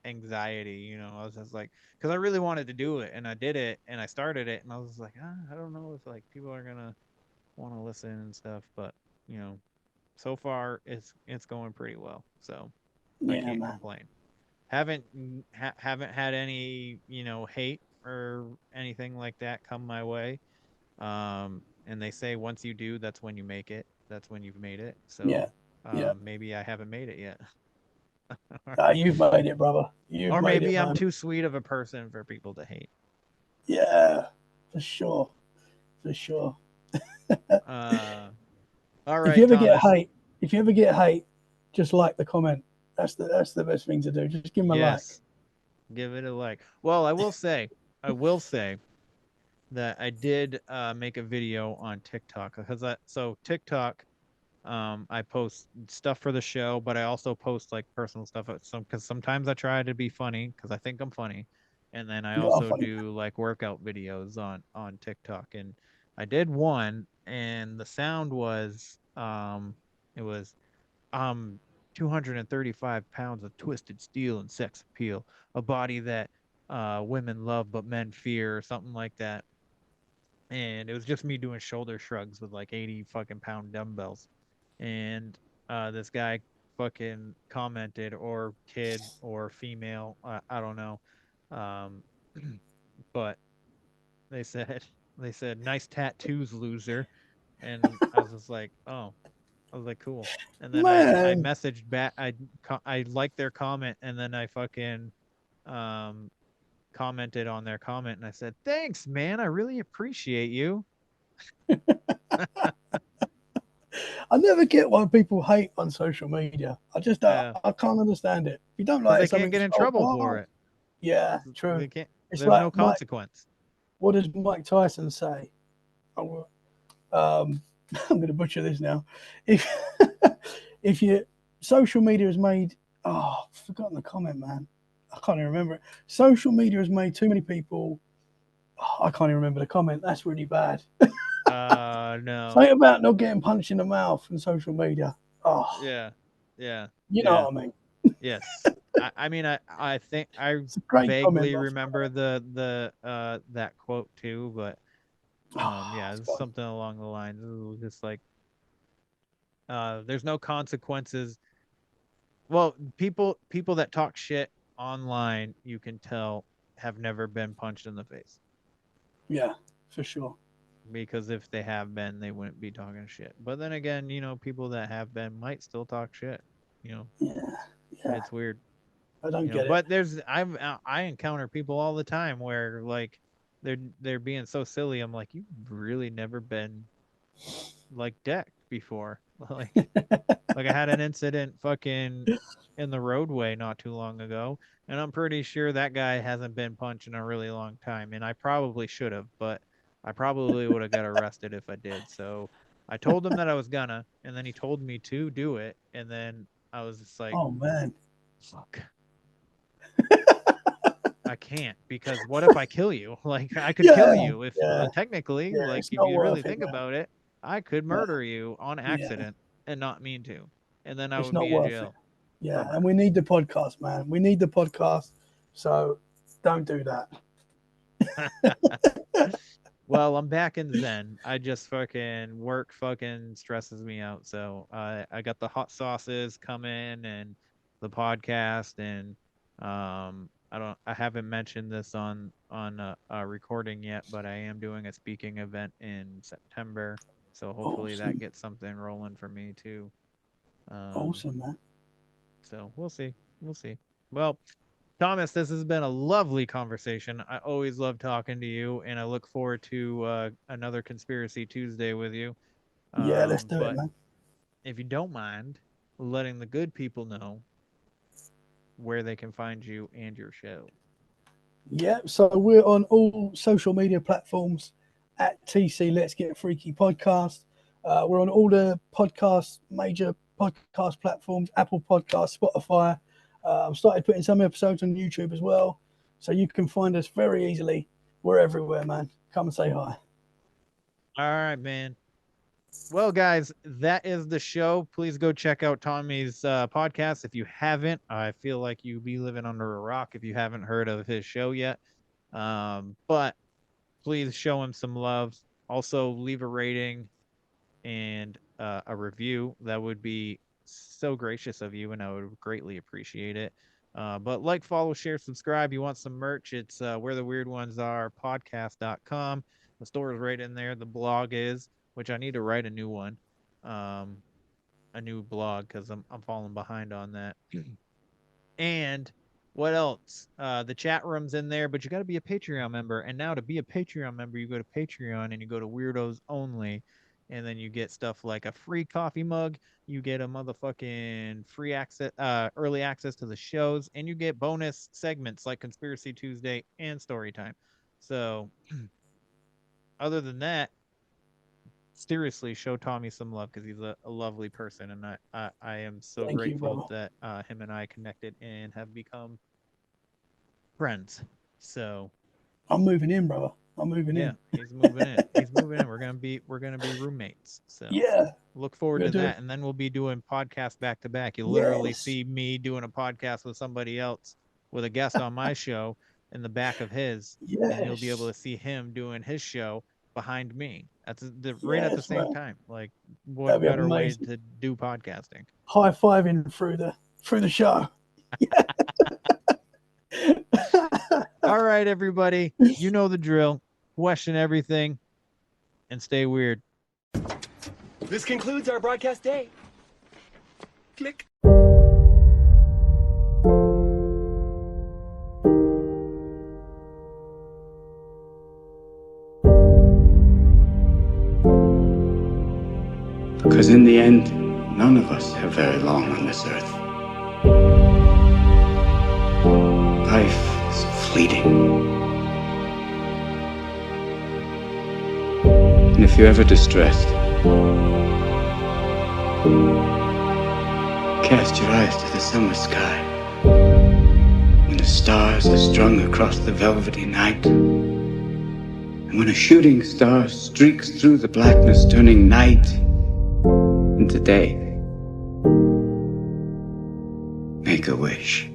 anxiety, I was just like, because I really wanted to do it and I did it and I started it and I was like, I don't know if like people are gonna want to listen and stuff, but so far it's going pretty well, so I Yeah, can't man. complain. Haven't had any hate or anything like that come my way. And they say once you do, that's when you make it. That's when you've made it. Yeah. So Yeah. maybe I haven't made it yet. You've made it, brother. You've Or made maybe it, I'm man. too sweet of a person for people to hate. Yeah, for sure. For sure. All If you right, ever Thomas. if you ever get hate, just like the comment. That's the best thing to do. Just give them a like. Yes. Give it a like. Well, I will say that I did make a video on TikTok because TikTok, I post stuff for the show, but I also post like personal stuff because sometimes I try to be funny because I think I'm funny, and then I You are also funny. do like workout videos on TikTok, and I did one, and the sound was it was 235 pounds of twisted steel and sex appeal, a body that women love but men fear, or something like that. And it was just me doing shoulder shrugs with like 80 fucking pound dumbbells. And this guy fucking commented, or kid or female, I don't know. Um, but they said nice tattoos, loser. And I was just like, oh, I was like, cool. And then I Man. messaged back. I liked their comment, and then I fucking um commented on their comment, and I said, thanks, man. I really appreciate you. I never get why people hate on social media. I just don't. Yeah. I can't understand it. If you don't Because like they can't something, get in oh, trouble for it. yeah, true. They can't. It's There's no like Mike. consequence. What does Mike Tyson say? I'm going to butcher this now. If if your social media has made, I've forgotten the comment, man. I can't even remember it. Social media has made too many people. I can't even remember the comment. That's really bad. No. Something about not getting punched in the mouth from social media. Yeah. Yeah. You know what I mean. Yes. I mean, I think I great comment, vaguely but remember the that quote too, but yeah, it's God. something along the lines. It was just like there's no consequences. Well, people that talk shit online, you can tell have never been punched in the face. Yeah, for sure. Because if they have been, they wouldn't be talking shit. But then again, people that have been might still talk shit. Yeah. It's weird. I don't get it. But I encounter people all the time where like they're being so silly. I'm like, you've really never been like decked before. Like I had an incident fucking in the roadway not too long ago, and I'm pretty sure that guy hasn't been punched in a really long time, and I probably should have, but I probably would have got arrested if I did. So I told him that I was gonna, and then he told me to do it, and then I was just like, oh man, fuck. I can't, because what if I kill you? Like I could kill you if technically, like if you really think about it, I could murder you on accident and not mean to, and then I would be in jail. Yeah, and we need the podcast, man. We need the podcast, so don't do that. Well, I'm back in Zen. I just fucking work fucking stresses me out. So I got the hot sauces coming and the podcast, and I haven't mentioned this on a recording yet, but I am doing a speaking event in September. So hopefully that gets something rolling for me too. Awesome, man. So we'll see. We'll see. Well, Thomas, this has been a lovely conversation. I always love talking to you, and I look forward to another Conspiracy Tuesday with you. Yeah, let's do it, man. If you don't mind letting the good people know where they can find you and your show. Yeah, so we're on all social media platforms at TC Let's Get Freaky Podcast. We're on all the major podcast platforms, Apple Podcasts, Spotify. I've started putting some episodes on YouTube as well, so you can find us very easily. We're everywhere, man. Come and say hi. All right, man. Well, guys, that is the show. Please go check out Tommy's podcast if you haven't. I feel like you'd be living under a rock if you haven't heard of his show yet. But please show him some love. Also, leave a rating and a review. That would be so gracious of you, and I would greatly appreciate it. But like, follow, share, subscribe. You want some merch, it's where the weird ones are podcast.com. The store is right in there. The blog is, which I need to write a new one, a new blog, because I'm falling behind on that. And what else? The chat room's in there, but you got to be a Patreon member. And now to be a Patreon member, you go to Patreon and you go to Weirdos Only, and then you get stuff like a free coffee mug. You get a motherfucking free access, early access to the shows, and you get bonus segments like Conspiracy Tuesday and Storytime. So, other than that, seriously, show Tommy some love, because he's a lovely person, and I am so grateful that him and I connected and have become friends. So I'm moving in, brother. I'm moving in. Yeah, he's moving in. He's moving in. We're gonna be roommates. So yeah, look forward to that. And then we'll be doing podcasts back to back. You'll literally see me doing a podcast with somebody else, with a guest on my show in the back of his. And you'll be able to see him doing his show behind me. That's right at the same time. Like, what better way to do podcasting? High fiving through the show. All right, everybody. You know the drill. Question everything and stay weird. This concludes our broadcast day. Click. Because in the end, none of us have very long on this earth. Life is fleeting. And if you're ever distressed, cast your eyes to the summer sky, when the stars are strung across the velvety night, and when a shooting star streaks through the blackness, turning night into day. Make a wish.